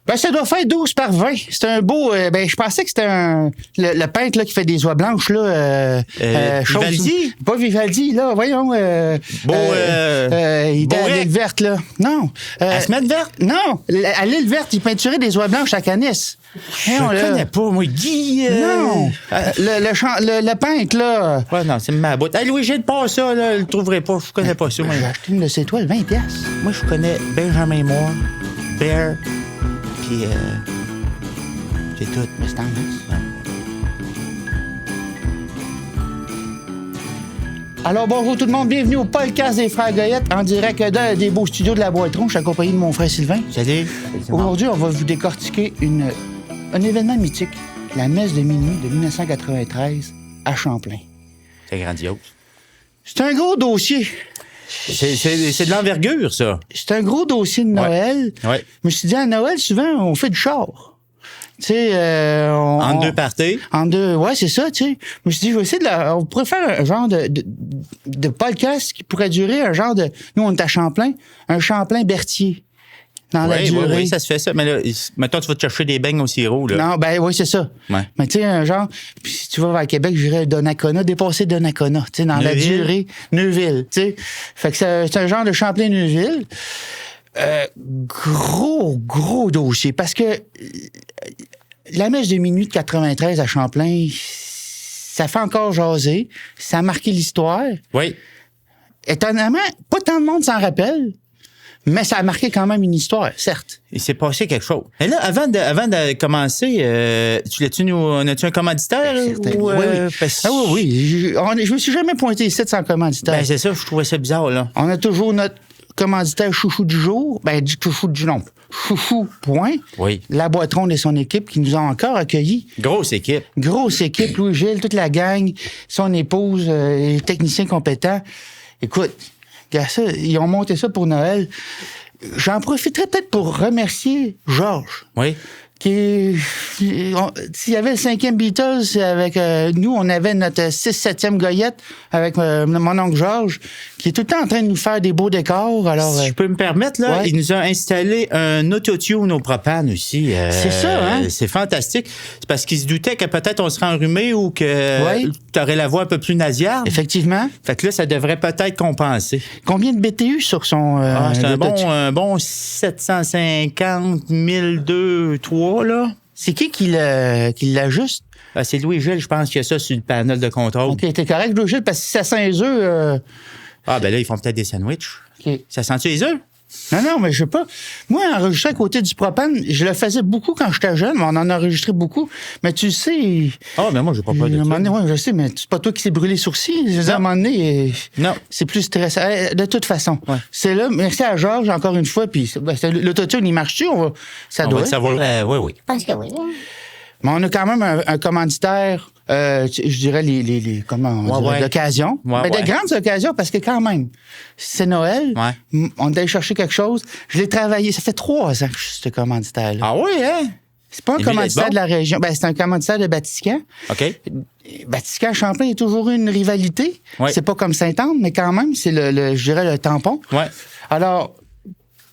Ben, ça doit faire 12 par 20. C'est un beau... je pensais que c'était le peintre là, qui fait des oies blanches. Là, Vivaldi? Pas Vivaldi, là. Voyons. Il était à l'île verte, là. Non. À Semaine verte? Non. À l'île verte, il peinturait des oies blanches à Canis. Je connais pas, moi. Guy... Non. Le peintre, là. Ouais, non, c'est ma botte. Louis, j'ai pas ça, là. Je le trouverai pas. Je connais pas ça, moi. J'ai acheté une de ces toiles, 20$. Moi, je connais Benjamin Moore, Bear... Puis, c'est tout. Mais c'est en masse. Alors, bonjour tout le monde. Bienvenue au podcast des Frères Goyette, en direct des beaux studios de la Boîte-Ronde. Je suis accompagné de mon frère Sylvain. Salut. Aujourd'hui, on va vous décortiquer un événement mythique, la messe de minuit de 1993 à Champlain. C'est grandiose. C'est un gros dossier. C'est de l'envergure, ça. C'est un gros dossier de Noël. Ouais. Je me suis dit, à Noël, souvent, on fait du char. Tu sais, en deux parties. Ouais, c'est ça, tu sais. Je me suis dit, je vais essayer on pourrait faire un genre de podcast qui pourrait durer un genre de, nous, on est à Champlain, un Champlain-Berthier. Dans la durée. Oui, ça se fait ça. Mais là, maintenant, tu vas te chercher des beignes au sirop, là. Non, oui, c'est ça. Ouais. Mais tu sais, un genre, puis si tu vas vers Québec, je dirais Donnacona, dépasser Donnacona, tu sais, dans la durée, Neuville, tu sais. Fait que c'est un genre de Champlain-Neuville. Gros dossier, parce que la messe de minuit de 93 à Champlain, ça fait encore jaser, ça a marqué l'histoire. Oui. Étonnamment, pas tant de monde s'en rappelle. Mais ça a marqué quand même une histoire, certes. Il s'est passé quelque chose. Et là, avant de commencer, on a-tu un commanditaire? Ou, oui. Parce... Ah oui. Je me suis jamais pointé ici sans commanditaire. Ben, c'est ça, je trouvais ça bizarre, là. On a toujours notre commanditaire chouchou du jour. Chouchou, point. Oui. La Boîte-Ronde et son équipe qui nous ont encore accueillis. Grosse équipe. Louis-Gilles, toute la gang, son épouse, les techniciens compétents. Écoute, ça, ils ont monté ça pour Noël. J'en profiterai peut-être pour remercier Georges. Oui. S'il y avait le 5e Beatles avec nous, on avait notre 6-7e Goyette avec mon oncle Georges, qui est tout le temps en train de nous faire des beaux décors. Alors, si je peux me permettre, là, il nous a installé un autotune au propane aussi. C'est ça, hein? C'est fantastique. C'est parce qu'il se doutait que peut-être on serait enrhumé ou que tu aurais la voix un peu plus nasillarde. Effectivement. Fait que là, ça devrait peut-être compenser. Combien de BTU sur son... c'est un bon 750, 1002, 3. Là. C'est qui l'ajuste? C'est Louis-Gilles, je pense qu'il y a ça sur le panel de contrôle. OK, t'es correct, Louis-Gilles, parce que si ça sent les œufs... Ah, ben là, ils font peut-être des sandwichs. OK. Ça sent-tu les œufs? Non, mais je sais pas. Moi, enregistrer à côté du propane, je le faisais beaucoup quand j'étais jeune, mais on en a enregistré beaucoup. Mais tu sais... Ah, mais moi, j'ai pas peur de ça. Oui, je sais, mais c'est pas toi qui s'est brûlé les sourcils. Je veux dire, à un moment donné, c'est plus stressant. De toute façon, c'est là. Merci à Georges, encore une fois. Puis l'autotune, il marche-tu? Ça doit. Oui. Je pense que oui. Mais on a quand même un commanditaire, je dirais d'occasion. De grandes occasions, parce que quand même, c'est Noël. Ouais. On est allé chercher quelque chose. Je l'ai travaillé. Ça fait 3 ans que je suis ce commanditaire-là. Ah oui, hein? C'est pas un commanditaire de la région. C'est un commanditaire de Batiscan. OK. Batiscan-Champlain, il y a toujours eu une rivalité. Ouais. C'est pas comme Sainte-Anne, mais quand même, c'est je dirais le tampon. Ouais. Alors,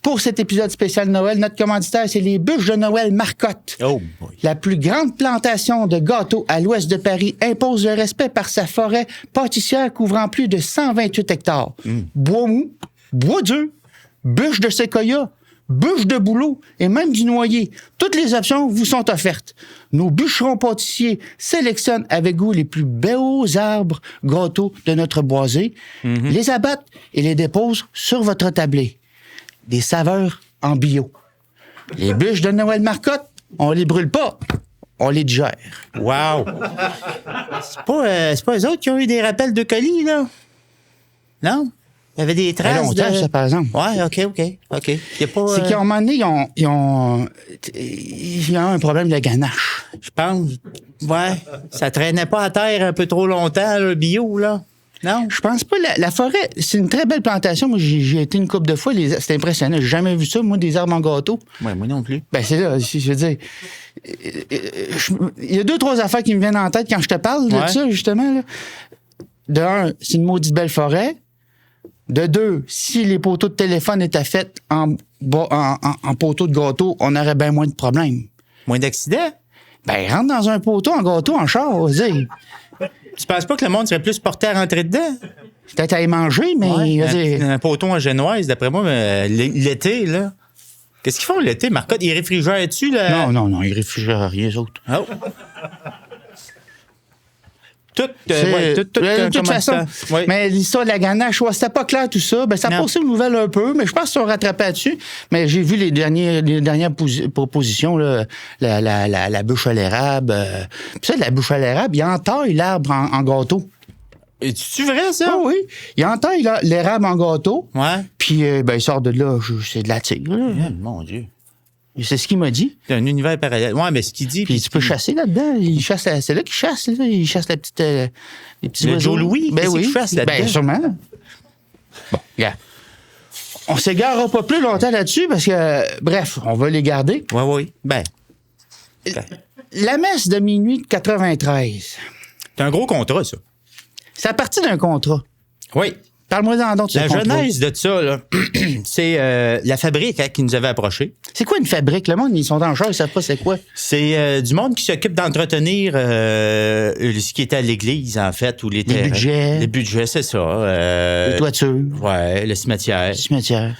pour cet épisode spécial Noël, notre commanditaire, c'est les Bûches de Noël Marcotte. Oh boy. La plus grande plantation de gâteaux à l'ouest de Paris impose le respect par sa forêt pâtissière couvrant plus de 128 hectares. Bois mou, bois dur, bûches de séquoia, bûches de bouleau et même du noyer. Toutes les options vous sont offertes. Nos bûcherons pâtissiers sélectionnent avec goût les plus beaux arbres gâteaux de notre boisé, les abattent et les déposent sur votre tablé. Des saveurs en bio. Les bûches de Noël Marcotte, on les brûle pas, on les digère. Wow! C'est pas eux autres qui ont eu des rappels de colis, là? Non? Il y avait des traces. Ça fait longtemps, ça, par exemple. Ouais, OK. Y a pas, c'est qu'à un moment donné, il y a un problème de ganache. Je pense. Ouais. Ça traînait pas à terre un peu trop longtemps, le bio, là. Non? Je pense pas. La forêt, c'est une très belle plantation. Moi, j'ai été une couple de fois. C'est impressionnant. J'ai jamais vu ça, moi, des arbres en gâteau. Ouais, moi non plus. C'est là, je veux dire. Il y a 2-3 affaires qui me viennent en tête quand je te parle de ça, justement. Là. De un, c'est une maudite belle forêt. De 2, si les poteaux de téléphone étaient faits en poteaux de gâteau, on aurait bien moins de problèmes. Moins d'accidents? Ben, rentre dans un poteau en gâteau en char, vas-y. Tu penses pas que le monde serait plus porté à rentrer dedans? Peut-être à y manger, mais vas-y. Un poteau en génoise, d'après moi, mais l'été, là. Qu'est-ce qu'ils font l'été, Marcotte? Ils réfrigèrent dessus, là? Non, ils réfrigèrent rien, les autres. Oh. Tout, De toute façon. Oui. Mais l'histoire de la ganache, c'était pas clair tout ça. Ben, ça a passé aux nouvelles un peu, mais je pense qu'ils sont rattrapés là-dessus. Mais j'ai vu les dernières propositions, là, la bûche à l'érable. Puis ça, la bûche à l'érable, il entaille l'arbre en gâteau. C'est-tu vrai, ça? Oui. Il entaille l'érable en gâteau. Ouais. Puis, il sort de là, c'est de la tigre. Mon Dieu. C'est ce qu'il m'a dit. C'est un univers parallèle. Ouais, mais ce qu'il dit. Puis tu peux chasser là-dedans. C'est là qu'il chasse. Là. Il chasse la petite, les petits oiseaux. Joe Louis, ben oui. Qu'il chasse là-dedans? Ben sûrement. Bon, regarde. On s'égarera pas plus longtemps là-dessus parce que, bref, on va les garder. Oui. Ben. La messe de minuit de 93. C'est un gros contrat, ça. C'est à partir d'un contrat. Oui. Parle-moi donc de ce La contrat. genèse de ça, là, c'est la fabrique qui nous avait approchés. C'est quoi une fabrique? Le monde, ils sont en charge, ils savent pas c'est quoi. C'est du monde qui s'occupe d'entretenir ce qui était à l'église, en fait, ou les terrains. Budgets. Les budgets, c'est ça. Les toitures. Ouais, le cimetière. Le cimetière.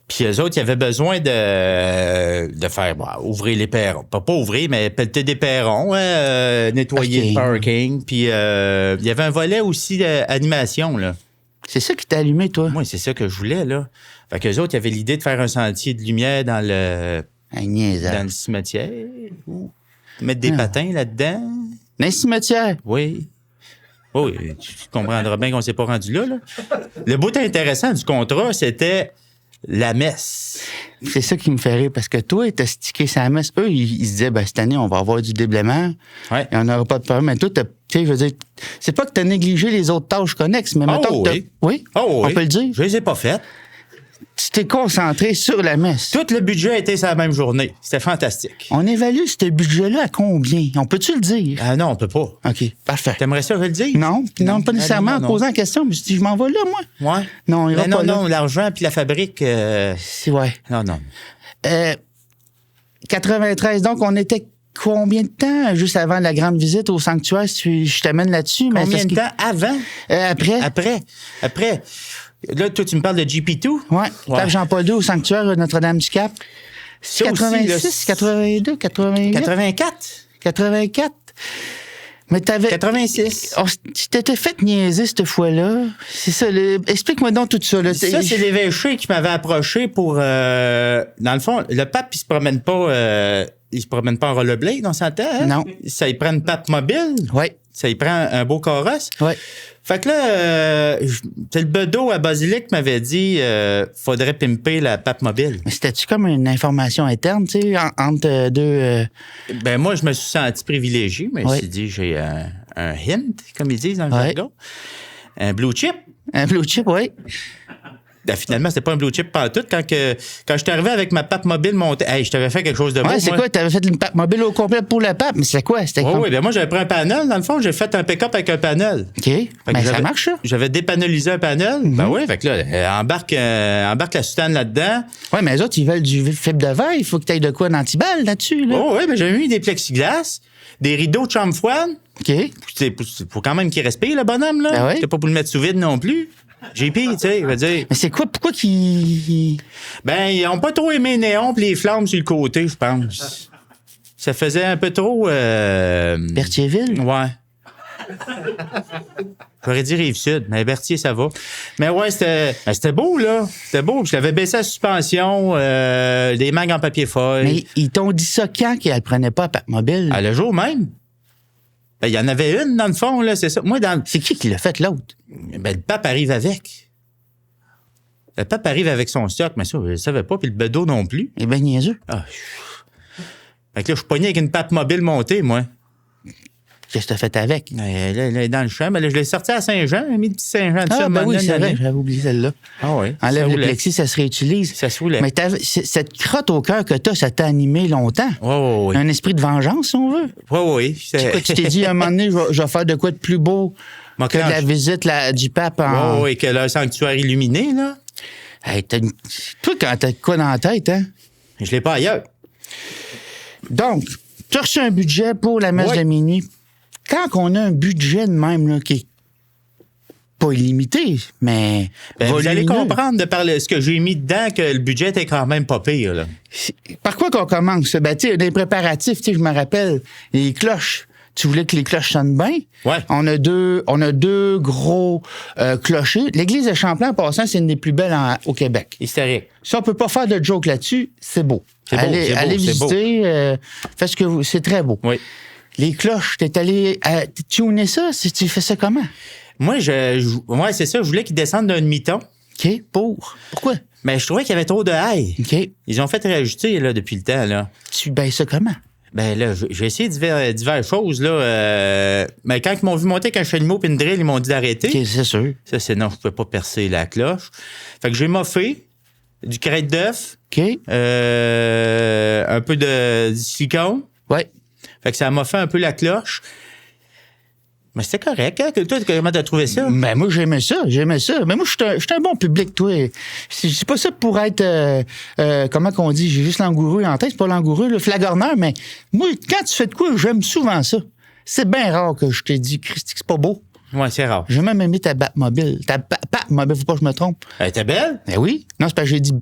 Puis eux autres, ils avaient besoin de faire ouvrir les perrons. Pas ouvrir, mais pelleter des perrons, nettoyer le parking. Puis il y avait un volet aussi d'animation, là. C'est ça qui t'a allumé, toi? Moi, c'est ça que je voulais, là. Fait qu'eux autres, ils avaient l'idée de faire un sentier de lumière dans le cimetière. Mettre des patins là-dedans. Dans le cimetière? Oui. Oui, tu comprendras bien qu'on s'est pas rendu là. Le bout intéressant du contrat, c'était la messe. C'est ça qui me fait rire, parce que toi, t'as stické sa messe. Eux, ils se disaient, cette année, on va avoir du déblaiement. Ouais. Et on n'aura pas de problème. Mais toi, tu sais, je veux dire, c'est pas que t'as négligé les autres tâches connexes, mais mettons que oui. On peut le dire. Je les ai pas faites. Tu t'es concentré sur la messe. Tout le budget était sur la même journée. C'était fantastique. On évalue ce budget-là à combien? On peut-tu le dire? Ah non, on peut pas. OK, parfait. T'aimerais ça que je le dise? Non, pas nécessairement en posant la question. Je me suis dit, je m'en vais là, moi. Ouais. Non, il va pas là. Non, l'argent puis la fabrique... Ouais. Non. 93, donc on était combien de temps juste avant la grande visite au sanctuaire? Je t'amène là-dessus. Combien de temps avant? Après. Là, toi, tu me parles de GP2? Ouais. Pape Jean-Paul II au sanctuaire Notre-Dame-du-Cap. Ça 86, aussi, 82, 88? 84. 84. Mais t'avais... 86. Oh, tu t'étais fait niaiser cette fois-là. C'est ça. Explique-moi donc tout ça. Là. Ça, c'est l'évêché qui m'avait approché pour... dans le fond, le pape, il se promène pas en rollerblade, on s'entend? Hein? Non. Ça, il prend une pape mobile. Oui. Ça, il prend un beau carrosse. Oui. Fait que là, c'est le bedeau à Basilique m'avait dit faudrait pimper la pape mobile. Mais c'était-tu comme une information interne, tu sais, entre deux... Ben moi, je me suis senti privilégié, mais je me suis dit, j'ai un hint, comme ils disent dans le jargon. Un blue chip. Un blue chip, oui. Ben, finalement, c'était pas un blue chip pantoute. Quand je suis arrivé avec ma pape mobile montée, hey, je t'avais fait quelque chose de beau. Ouais, c'est quoi? T'avais fait une pape mobile au complet pour la pape, mais c'est quoi? C'était Oui, ben moi, j'avais pris un panel. Dans le fond, j'ai fait un pick-up avec un panel. OK. Mais ça marche, ça? J'avais dépanelisé un panel. Ben oui, fait que là, embarque la soutane là-dedans. Oui, mais les autres, ils veulent du fibre de verre. Il faut que tu aies de quoi d'antiballe là-dessus, là. Oh, oui, ben j'avais mis des plexiglas, des rideaux de chambre froide. OK. Faut quand même qu'il respire, le bonhomme, là. Ben oui. C'était pas pour le mettre sous vide non plus. JP, tu sais, il va dire. Mais c'est quoi? Pourquoi qu'ils... Ben, ils ont pas trop aimé les néons pis les flammes sur le côté, je pense. Ça faisait un peu trop... Berthierville? Ouais. J'aurais dit Rive-Sud, mais Berthier, ça va. Mais ouais, c'était beau, là. C'était beau. Je l'avais baissé à suspension, des mags en papier feuille. Mais ils t'ont dit ça quand qu'elle prenait pas à pape mobile? Le jour même. Ben, il y en avait une, dans le fond, là, c'est ça. Moi, C'est qui l'a fait, l'autre? Ben, le pape arrive avec. Le pape arrive avec son stock, mais ça, je le savais pas, puis le bedeau non plus. Eh ben niaiseux. Ah. Fait que là, je suis pogné avec une pape mobile montée, moi. Qu'est-ce que t'as fait avec? Là, elle est dans le champ. Mais là, je l'ai sorti à Saint-Jean, j'ai mis le petit Saint-Jean dessus. Ah, ben oui, c'est vrai, j'avais oublié celle-là. Ah oui. Enlève le plexi, ça se réutilise. Ça se roulait. Mais cette crotte au cœur que t'as, ça t'a animé longtemps. Oui. Un esprit de vengeance, si on veut. Oui. Tu t'es dit, à un moment donné, je vais faire de quoi de plus beau Que de la visite du pape en... Oui, que le sanctuaire illuminé, là. Hey, toi, quand t'as de quoi dans la tête, hein? Je l'ai pas ailleurs. Donc, tu as reçu un budget pour la messe de minuit. Quand on a un budget de même, là, qui est pas illimité, mais... vous allez comprendre de par ce que j'ai mis dedans que le budget est quand même pas pire, là. Par quoi qu'on commence? Ben, tu sais, des préparatifs, tu sais, je me rappelle, les cloches. Tu voulais que les cloches sonnent bien? Ouais. On a deux gros clochers. L'église de Champlain, en passant, c'est une des plus belles au Québec. Historique. Si on peut pas faire de joke là-dessus, c'est beau. Allez visiter, faites ce que vous... C'est très beau. Oui. Les cloches, t'es allé tuner ça? Tu fais ça comment? Moi, ouais, c'est ça. Je voulais qu'ils descendent d'un demi-ton. OK. Pourquoi? Mais je trouvais qu'il y avait trop de haies. OK. Ils ont fait réajuster, là, depuis le temps, là. Tu baisses ça comment? Ben là, j'ai essayé diverses choses, là. Mais quand ils m'ont vu monter avec un chalumeau et une drill, ils m'ont dit d'arrêter. OK, c'est sûr. Ça, c'est non, je pouvais pas percer la cloche. Fait que j'ai moffé du crête d'œuf. OK. Un peu de silicone. Ouais. Fait que ça m'a fait un peu la cloche. Mais c'était correct, hein? Toi, comment t'as trouvé ça? Ben, moi, j'aimais ça. Mais moi, je suis un bon public, toi. C'est pas ça pour être, comment qu'on dit, j'ai juste langoureux en tête, c'est pas langoureux, le flagorneur, mais moi, quand tu fais de quoi, j'aime souvent ça. C'est bien rare que je t'ai dit, Christy, c'est pas beau. Ouais, c'est rare. J'ai même aimé ta Batmobile. Ta Batmobile, faut pas que je me trompe. Elle était belle? Ben oui. Non, c'est parce que j'ai dit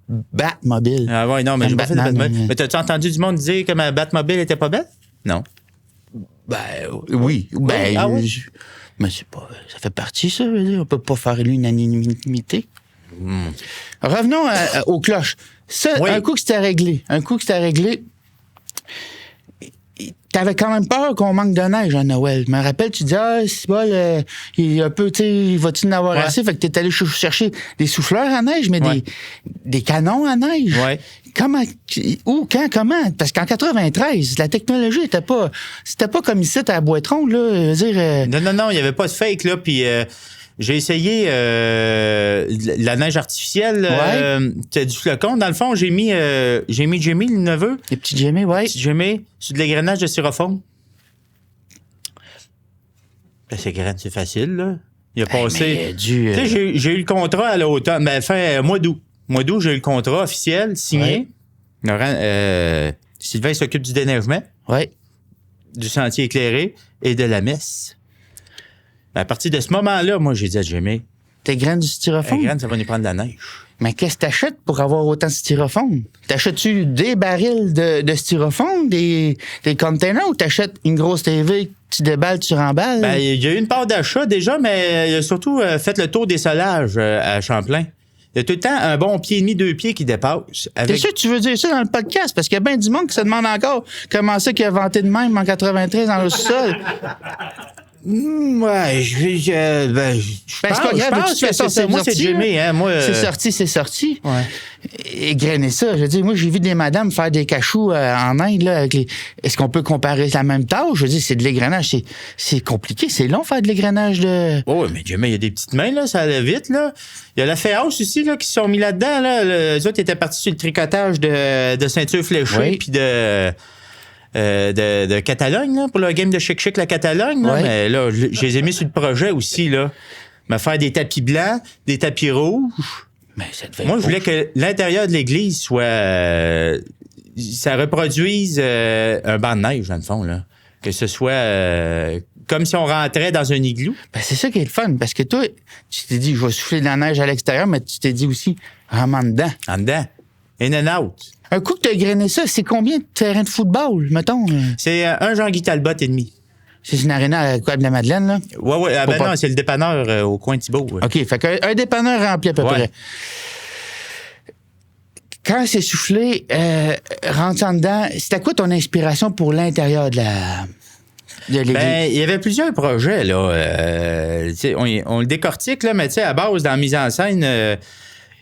Batmobile. Ah ouais, non, mais j'ai pas fait de Batmobile. Mais t'as-tu entendu du monde dire que ma Batmobile était pas belle? Non. Ben oui. Ben, oui? Mais c'est pas. Ça fait partie, ça. On peut pas faire l'unanimité. Revenons aux cloches. Ça, oui. Un coup que c'était réglé. T'avais quand même peur qu'on manque de neige à Noël. Je me rappelle, tu dis, c'est pas il y a un peu, tu sais, va-t-il en avoir assez? Fait que t'es allé chercher des souffleurs à neige, mais des canons à neige. Ouais. Comment? Où? Quand? Comment? Parce qu'en 93, la technologie c'était pas comme ici à Boitron, là. Non, il n'y avait pas de fake, là. Puis j'ai essayé la neige artificielle, du flocon. Dans le fond, j'ai mis Jimmy, le neveu. Les petits Jimmy, ouais. Petit Jimmy, sur de l'égrenage de styrofoam. Ben, c'est graine, c'est facile, là. Il a passé. Tu sais, j'ai eu le contrat à l'automne. Ben, fin mois d'août. Mois d'août, j'ai eu le contrat officiel signé. Ouais. Sylvain s'occupe du déneigement. Ouais. Du sentier éclairé et de la messe. À partir de ce moment-là, moi, j'ai dit à Jimmy. Tes graines du styrofoam? Les graines, ça va nous prendre de la neige. Mais qu'est-ce que t'achètes pour avoir autant de styrofoam? T'achètes-tu des barils de styrofoam, des containers, ou t'achètes une grosse TV, tu déballes, tu remballes? Ben, il y a eu une part d'achat déjà, mais il a surtout fait le tour des solages à Champlain. Il y a tout le temps un bon pied et demi, 2 pieds qui dépassent. T'es sûr que tu veux dire ça dans le podcast? Parce qu'il y a bien du monde qui se demande encore comment ça qu'il a vanté de même en 93 dans le sol. Ouais, je pense que moi, c'est Jimmy, hein. Moi, C'est sorti. Ouais. Et grainer ça. Je veux dire, moi, j'ai vu des madames faire des cachous en Inde, là, avec est-ce qu'on peut comparer la même tâche? Je veux dire, c'est de l'égrenage. C'est compliqué. C'est long faire de l'égrenage de. Oh, oui, mais Jimmy, il y a des petites mains, là. Ça allait vite, là. Il y a la Féhouse aussi, là, qui se sont mis là-dedans, là. Les autres étaient partis sur le tricotage de ceintures fléchées, puis de Catalogne, là, pour le game de Chic la Catalogne. Là. Mais là, je les ai mis sur le projet aussi, là. Me faire des tapis blancs, des tapis rouges. Mais ça devait Moi, je voulais que l'intérieur de l'église soit... ça reproduise un banc de neige, dans le fond, là. Que ce soit comme si on rentrait dans un igloo. Ben, c'est ça qui est le fun, parce que toi, tu t'es dit, je vais souffler de la neige à l'extérieur, mais tu t'es dit aussi, en dedans. En dedans. In and out. Un coup que tu as grainé ça, c'est combien de terrains de football, mettons? C'est un Jean-Guy Talbot et demi. C'est une aréna à quoi, de la Madeleine, là? Ouais. Ah, ben non, c'est le dépanneur au coin Thibault. Ouais. OK, fait qu'un dépanneur rempli à peu près. Quand c'est soufflé, rentre en dedans, c'était quoi ton inspiration pour l'intérieur de l'église? Ben, il y avait plusieurs projets, là. On le décortique, là, mais tu sais, à base, dans la mise en scène,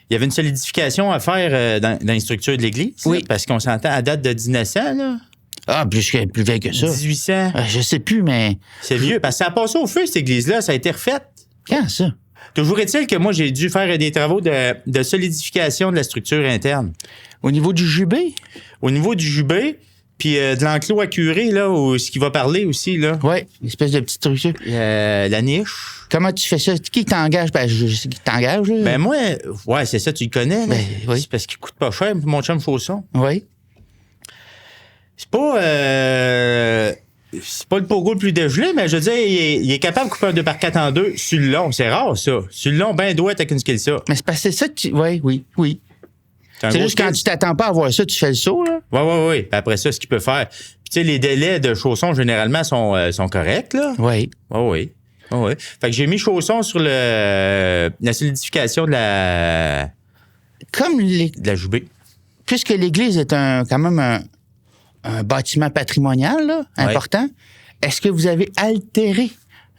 il y avait une solidification à faire dans les structures de l'église. Oui. Là, parce qu'on s'entend à date de 1900, là. Ah, plus vieille que ça. 1800. Je sais plus, mais... C'est vieux, parce que ça a passé au feu, cette église-là. Ça a été refaite. Quand, ça? Toujours est-il que moi, j'ai dû faire des travaux de solidification de la structure interne. Au niveau du jubé? Au niveau du jubé, Puis de l'enclos à curer, là, ou ce qui va parler aussi, là. Oui, une espèce de petit truc. La niche. Comment tu fais ça? Qui t'engage? Ben, je sais qui t'engage, là. Ben moi, ouais, c'est ça, tu le connais, là. Ben, oui. C'est parce qu'il coûte pas cher, mon chum Chausson. Oui. C'est pas le pogo le plus dégelé, mais je veux dire, il est capable de couper un 2x4 en deux sur le long. C'est rare, ça. Sur le long, ben douette avec une skill ça. Mais c'est parce que c'est ça que tu... Oui. C'est juste quand tu t'attends pas à voir ça, tu fais le saut, là. Oui. Puis après ça, ce qu'il peut faire. Puis tu sais, les délais de Chausson, généralement, sont corrects, là. Oui. Oui. Fait que j'ai mis Chausson sur la solidification de la joubée. Puisque l'église est quand même un bâtiment patrimonial, là, important, est-ce que vous avez altéré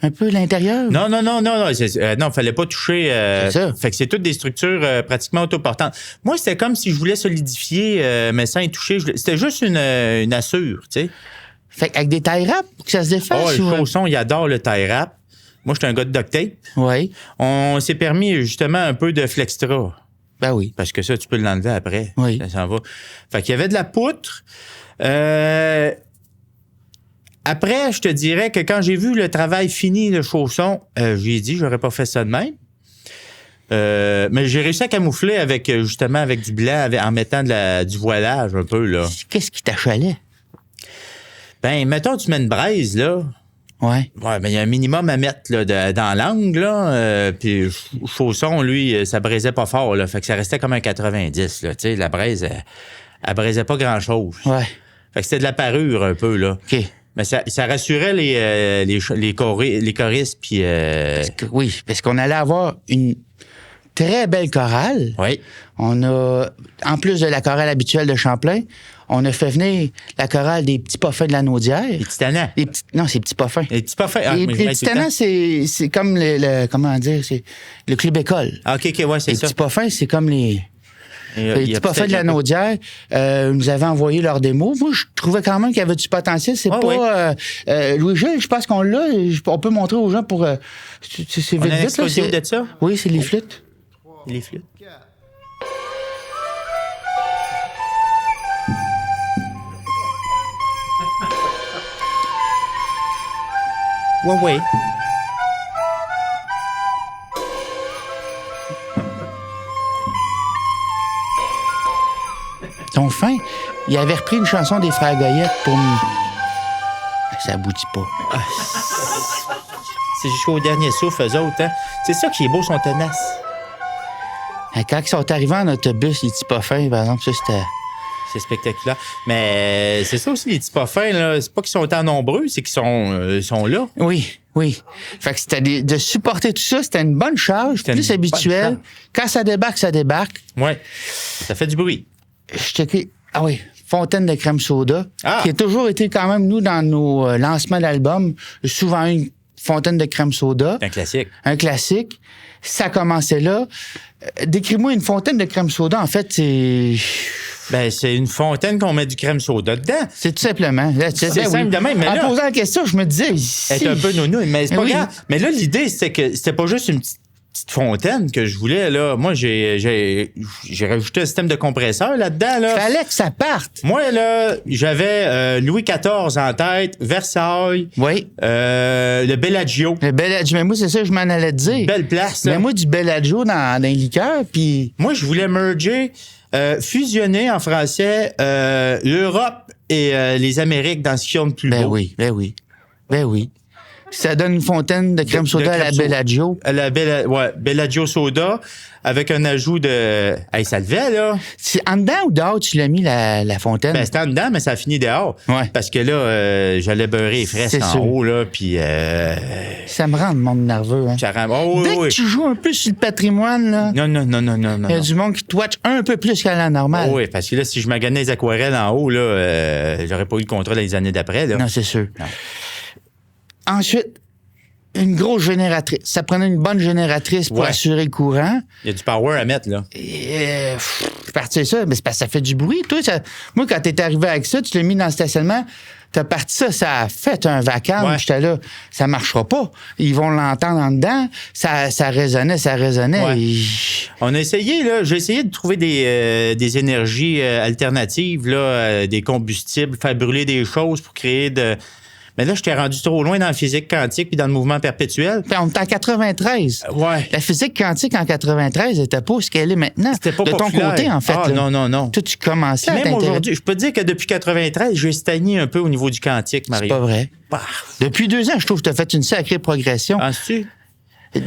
un peu l'intérieur? Non, fallait pas toucher. C'est ça. Fait que c'est toutes des structures pratiquement autoportantes. Moi, c'était comme si je voulais solidifier, mais sans y toucher. C'était juste une assure, tu sais. Fait qu'avec des tie wraps pour que ça se défasse? Le Chausson, il adore le tie wrap. Moi, j'étais un gars de duct tape. Oui. On s'est permis justement un peu de flextra. Ben oui. Parce que ça, tu peux l'enlever après. Oui. Ça s'en va. Fait qu'il y avait de la poutre. Après, je te dirais que quand j'ai vu le travail fini, le Chausson, j'ai dit, j'aurais pas fait ça de même. Mais j'ai réussi à camoufler avec du blanc, en mettant du voilage un peu, là. Qu'est-ce qui t'achalait? Ben, mettons, tu mets une braise, là. Ouais. Ouais, ben, il y a un minimum à mettre, là, dans l'angle, là. Puis, Chausson, lui, ça braisait pas fort, là. Fait que ça restait comme un 90, là. Tu sais, la braise, elle braisait pas grand-chose. Ouais. Fait que c'était de la parure, un peu, là. OK. Mais ça rassurait les choristes, puis... Oui, parce qu'on allait avoir une très belle chorale. Oui. On a, en plus de la chorale habituelle de Champlain, on a fait venir la chorale des petits Poffins de la Naudière. Les Titanans. Non, c'est petits Poffins. Les petits Poffins. Les Titanans, c'est comme comment dire, c'est le club école. Ah, OK, ouais, c'est ça. Les petits Poffins, c'est comme les petits Poffins de la Naudière. Nous avaient envoyé leur démo. Moi, je trouvais quand même qu'il y avait du potentiel. C'est pas... Louis-Gilles, je pense qu'on l'a. On peut montrer aux gens pour... c'est vite, on a un vite, explosif là. de ça? Oui, c'est les flûtes. Les flûtes. Ouais. Ton fin, il avait repris une chanson des Frères Goyette pour me... Ça aboutit pas. C'est jusqu'au dernier souffle, eux autres. Hein? C'est ça qui est beau, sont tenaces. Quand ils sont arrivés en autobus, les petits Poffins, par exemple, ça, c'était... C'est spectaculaire. Mais c'est ça aussi, les petits Poffins, là. C'est pas qu'ils sont en nombreux, c'est qu'ils sont là. Oui. Fait que c'était de supporter tout ça, c'était une bonne charge, plus habituelle. Quand ça débarque. Oui. Ça fait du bruit. Je checkais. Ah oui, Fontaine de crème soda, qui a toujours été quand même, nous, dans nos lancements d'albums, souvent une fontaine de crème soda. C'est un classique. Un classique. Ça commençait là. Décris-moi une fontaine de crème soda. En fait, c'est... Ben, c'est une fontaine qu'on met du crème soda dedans. C'est tout simplement. C'est simple de même. Mais en là, posant la question, je me disais... Elle est un peu nounouille, mais c'est pas oui. grave. Mais là, l'idée, c'était que c'était pas juste une petite fontaine que je voulais, là. Moi, j'ai rajouté un système de compresseur là-dedans, là. Fallait que ça parte. Moi, là, j'avais Louis XIV en tête, Versailles. Oui. Le Bellagio. Le Bellagio. Mais moi, c'est ça que je m'en allais te dire. Belle place, là. Mais moi, du Bellagio dans les liqueurs, puis... Moi, je voulais merger, fusionner en français l'Europe et les Amériques dans ce qu'il y a de plus beau. Ben oui. Ça donne une fontaine de crème soda à la Bellagio. Bellagio soda avec un ajout de... Hey, ça levait, là. C'est en dedans ou dehors tu l'as mis, la fontaine? Ben, c'était en dedans, mais ça a fini dehors. Ouais. Parce que là, j'allais beurrer les fraises en haut, là, puis... Ça me rend le monde nerveux, hein. Dès que tu joues un peu sur le patrimoine, là... Non. Il y a du monde qui te watch un peu plus qu'à la normale. Oui, parce que là, si je maganais les aquarelles en haut, là, j'aurais pas eu le contrat les années d'après, là. Non, c'est sûr. Non. Ensuite, une grosse génératrice. Ça prenait une bonne génératrice pour assurer le courant. Il y a du power à mettre, là. Je partais ça, mais c'est parce que ça fait du bruit. Toi, moi, quand t'es arrivé avec ça, tu l'as mis dans le stationnement. t'as parti ça, ça a fait un vacarme. Ouais. J'étais là, ça marchera pas. Ils vont l'entendre en dedans. Ça résonnait. Ouais. Et... On a essayé, là, j'ai essayé de trouver des énergies alternatives, là, des combustibles, faire brûler des choses pour créer de... Mais là, j'étais rendu trop loin dans la physique quantique puis dans le mouvement perpétuel. Puis on est en 93. Ouais. La physique quantique en 93 n'était pas ce qu'elle est maintenant. C'était pas de ton populaire. côté, en fait. Ah, là. non. Toi, tu commençais à Même t'intéresser. aujourd'hui, je peux te dire que depuis 93, j'ai stagné un peu au niveau du quantique, Mario. C'est pas vrai. Bah, Depuis 2 ans, je trouve que tu as fait une sacrée progression. penses-tu?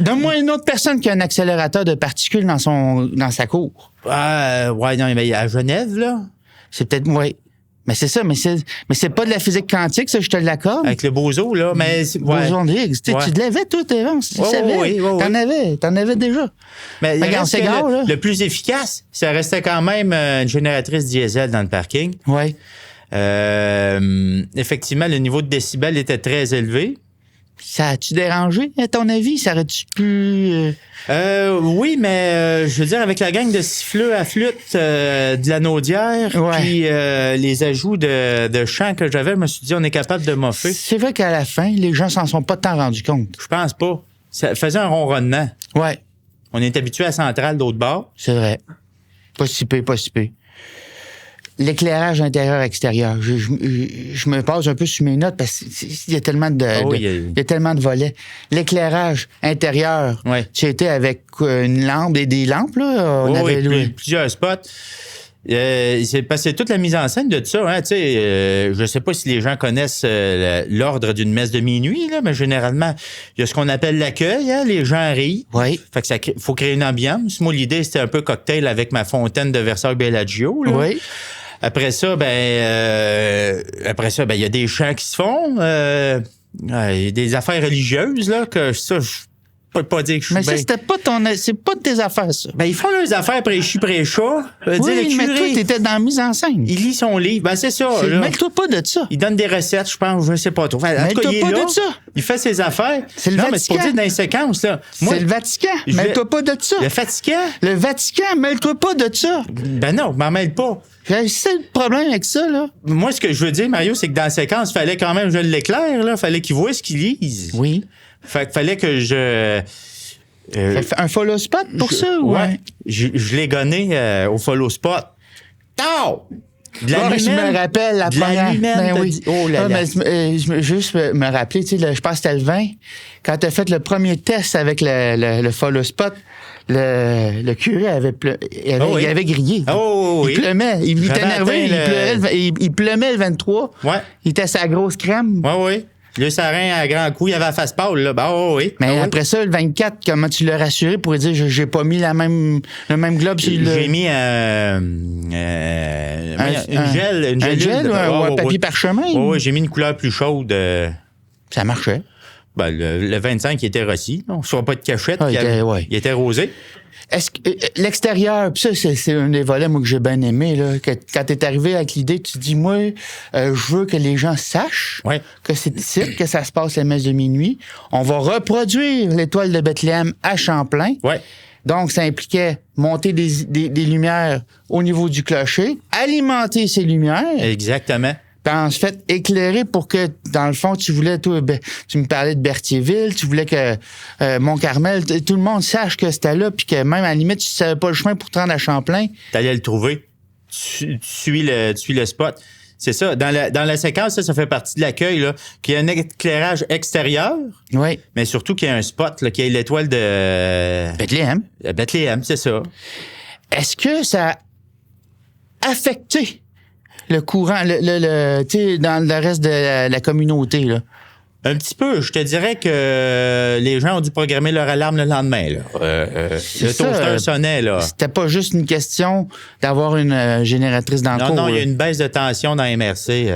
Donne-moi une autre personne qui a un accélérateur de particules dans sa cour. Ouais, non, mais à Genève, là, C'est peut-être... Oui. Mais c'est ça, mais c'est pas de la physique quantique, ça, je te l'accorde. avec le bozo, là, mais... Ouais. Boson de Higgs. Ouais. Tu l'avais, toi, Evans. Tu Ouais, savais. oui. T'en avais déjà. Mais il Regarde, reste c'est que grave, là. le plus efficace, ça restait quand même une génératrice diesel dans le parking. Oui. Effectivement, le niveau de décibels était très élevé. Ça a-tu dérangé, à ton avis? Ça aurait-tu pu... Oui, mais je veux dire, avec la gang de siffleux à flûte de la Naudière, Ouais. puis les ajouts de chant que j'avais, je me suis dit, on est capable de moffer. C'est vrai qu'à la fin, les gens s'en sont pas tant rendus compte. Je pense pas. Ça faisait un ronronnement. Ouais, On est habitué à Centrale d'autre bord. c'est vrai. Pas si pire. L'éclairage intérieur-extérieur. Je me passe un peu sur mes notes parce qu'il y a tellement il y a tellement de volets. L'éclairage intérieur. Ouais. Tu étais avec une lampe et des lampes, là. On avait loué. Plusieurs spots. C'est passé toute la mise en scène de ça. Hein, je sais pas si les gens connaissent l'ordre d'une messe de minuit, là, mais généralement, il y a ce qu'on appelle l'accueil. Hein, les gens rient. Oui. Fait que faut créer une ambiance. Moi, l'idée, c'était un peu cocktail avec ma fontaine de Versailles-Bellagio. Là. Oui. Après ça, il y a des chants qui se font. Il y a des affaires religieuses, là, que ça, je peux pas dire que je suis Mais ça, bien. c'est pas de tes affaires, ça. Ben, ils font leurs affaires pré-chi, pré-chat. Oui, le mais curé, toi, t'étais dans la mise en scène. il lit son livre. Ben, c'est ça. Là. Mêle-toi pas de ça. Il donne des recettes, je pense, je sais pas trop. Enfin, en tout cas, Mêle-toi il est pas là. de ça. Il fait ses affaires. C'est le non, mais c'est pour Vatican. dire dans les séquences, là. Moi, C'est le Vatican. je vais- Mêle-toi pas de ça. le fatigant? Le Vatican, mêle-toi pas de ça. Ben non, je m'en mêle pas. C'est le problème avec ça, là. Moi, ce que je veux dire, Mario, c'est que dans la séquence, il fallait quand même que je l'éclaire, là. Fallait qu'il voit ce qu'il lise. Oui. Fait que fallait que je... Un follow spot pour ça, ou ouais. Je l'ai gonné au follow spot. Tao! De la je lumine. me rappelle la De la première. lumine, Ben t'as oui. dit, oh là là. mais, je me juste me rappeler, tu sais, je pense que c'était le 20, quand tu as fait le premier test avec le follow spot, le curé avait, il avait grillé. Oh, oui. Il pleumait. Il était J'avais énervé. atteint Il pleumait le 23. Ouais. Il était sa grosse crème. Ouais, oui. Le sarin à grand coup, il avait la face pâle, là. Ben, oh, oui. Mais Ah, oui. après ça, le 24, comment tu l'as rassuré pour lui dire j'ai pas mis le même globe sur le. J'ai mis une gel ou un papier parchemin? Oui, j'ai mis une couleur plus chaude. Ça marchait. Ben, le 25, il était rossi. On ne soit pas de cachette. Ah, il était rosé. Est-ce que l'extérieur, puis ça, c'est un des volets, moi, que j'ai bien aimé, là. Quand t'es arrivé avec l'idée, tu te dis, moi, je veux que les gens sachent Ouais. que c'est ici que ça se passe la messe de minuit. On va reproduire l'étoile de Bethléem à Champlain. Ouais. Donc, ça impliquait monter des lumières au niveau du clocher, alimenter ces lumières, Exactement. puis en fait éclairer pour que, dans le fond, tu voulais, toi, tu me parlais de Berthierville, tu voulais que Mont-Carmel, tout le monde sache que c'était là, puis que même à la limite, tu savais pas le chemin pour te rendre à Champlain. T'allais le trouver. Tu suis le spot. C'est ça. Dans la séquence, ça fait partie de l'accueil, là, qu'il y a un éclairage extérieur, Oui. mais surtout qu'il y a un spot, là, qu'il y a l'étoile de Bethléem. Bethléem, c'est ça. Est-ce que ça a affecté le courant, tu sais, dans le reste de la communauté, là? Un petit peu. Je te dirais que les gens ont dû programmer leur alarme le lendemain. Là. Le toaster sonnait. Là. C'était pas juste une question d'avoir une génératrice dans le cours. Non, il y a là. une baisse de tension dans MRC.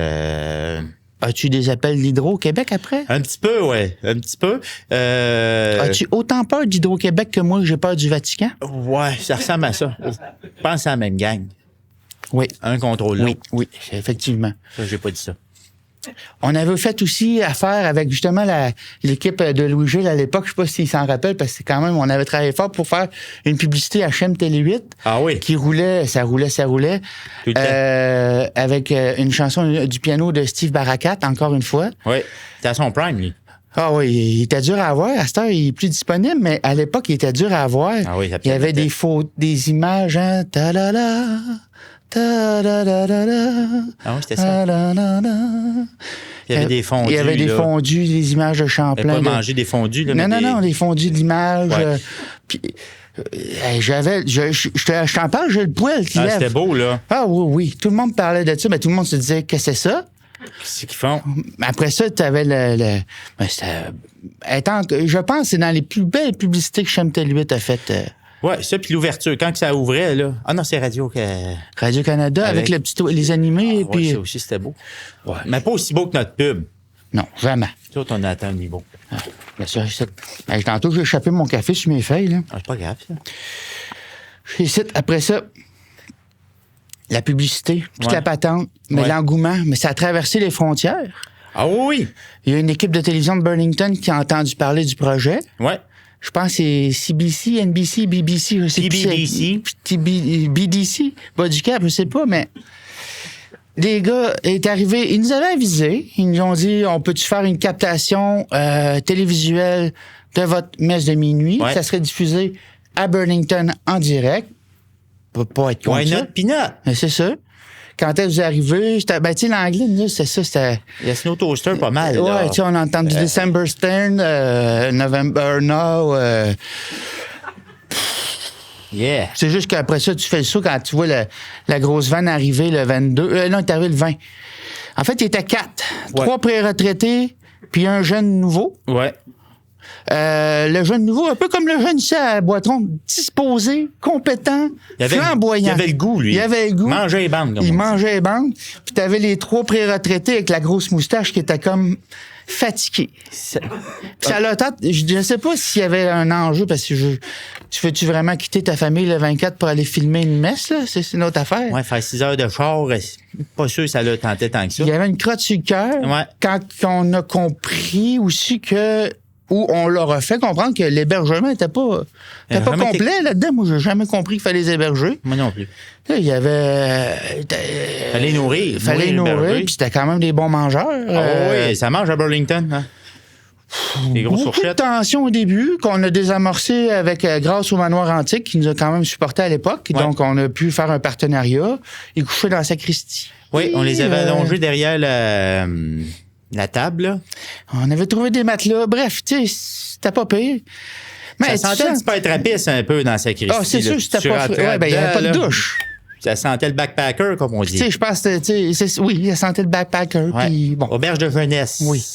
As-tu des appels d'Hydro-Québec après? Un petit peu, ouais. Un petit peu. As-tu autant peur d'Hydro-Québec que moi que j'ai peur du Vatican? Ouais, ça ressemble à ça. Je pense à la même gang. Oui. Un contrôle l'autre. Oui, effectivement. Ça, j'ai pas dit ça. On avait fait aussi affaire avec justement l'équipe de Louis-Gilles à l'époque. Je sais pas s'il s'en rappelle, parce que c'est quand même, on avait travaillé fort pour faire une publicité HM Télé 8. Ah oui. Qui roulait, ça roulait. Tout le temps. Avec une chanson du piano de Steve Barakat, encore une fois. Oui. C'était à son prime, lui. Ah oui, il était dur à avoir. À cette heure, il est plus disponible, mais à l'époque, il était dur à avoir. Ah oui, il y avait des images, hein. Ta-la-la. Ah oui, c'était ça. Il y avait des fondus. Il y avait des fondus, des images de Champlain. Pas manger des fondus, là. Non, des fondus d'images. Ouais. Puis, je t'en parle, j'ai le poil qui lève. C'était beau, là. Ah oui. Tout le monde parlait de ça, mais tout le monde se disait que c'est ça. Qu'est-ce qu'ils font? Après ça, tu avais je pense que c'est dans les plus belles publicités que HM Télé 8 a faites. Ouais, ça, puis l'ouverture, quand que ça ouvrait, là. Ah non, c'est Radio-Canada avec les animés. Ah, puis... ça aussi, c'était beau. Ouais. Mais pas aussi beau que notre pub. Non, jamais. Tout, on a atteint un niveau. Ah, bien sûr, tantôt, j'ai échappé mon café sur mes feuilles. Là. Ah, c'est pas grave, ça. Après ça, la publicité, toute la patente, mais l'engouement, mais ça a traversé les frontières. Ah oui! Il y a une équipe de télévision de Burlington qui a entendu parler du projet. Ouais. Je pense que c'est CBC, NBC, BBC, je sais TBDC. BDC, bas du cap, je sais pas, mais les gars est arrivé, ils nous avaient avisé, ils nous ont dit, on peut-tu faire une captation télévisuelle de votre messe de minuit? Ouais. Ça serait diffusé à Burlington en direct. Peut pas être contre ça. Mais c'est ça. Quand est-ce que vous arrivez, tu sais, l'anglais, nous, c'est ça, c'était... Il y a Snow Toaster pas mal, là. Ouais, tu sais, on a entendu December Stern, November Now. Yeah. C'est juste qu'après ça, tu fais le saut quand tu vois la grosse vanne arriver le 22. Non, il est arrivé le 20. En fait, il était 4. 3 pré-retraités, puis un jeune nouveau. Ouais. Le jeune nouveau, un peu comme le jeune ici à Boitron, disposé, compétent, flamboyant. Il avait le goût, lui. Il avait le goût. Mangeait les bandes. Il mangeait les bandes. Puis t'avais les 3 pré-retraités avec la grosse moustache qui était comme fatigué. Ça l'a je sais pas s'il y avait un enjeu, parce que tu veux-tu vraiment quitter ta famille le 24 pour aller filmer une messe, là? C'est une autre affaire. Ouais, faire 6 heures de char, pas sûr que ça l'a tenté tant que ça. Il y avait une crotte sur le cœur. Ouais. Quand on a compris aussi où on leur a fait comprendre que l'hébergement n'était pas complet là-dedans. Moi, j'ai jamais compris qu'il fallait les héberger. Moi non plus. Là, il y avait... Fallait nourrir. Fallait nourrir, puis c'était quand même des bons mangeurs. Oui, ça mange à Burlington, hein? Des grosses beaucoup fourchettes. De tension au début, qu'on a désamorcé grâce au Manoir Antique, qui nous a quand même supporté à l'époque. Ouais. Donc, on a pu faire un partenariat. Ils couchaient dans la sacristie. Oui, on les avait allongés derrière la table, là. On avait trouvé des matelas. Bref, tu sais, c'était pas pire. Mais ça sentait un petit peu trapiste un peu dans la sacristie. Ah, c'est sûr, c'était pas... Ouais, ben, il n'y avait pas de douche. Ça sentait le backpacker, comme on dit. Tu sais, je pense que, oui, ça sentait le backpacker. Ouais. Puis, bon. Auberge de jeunesse. Oui.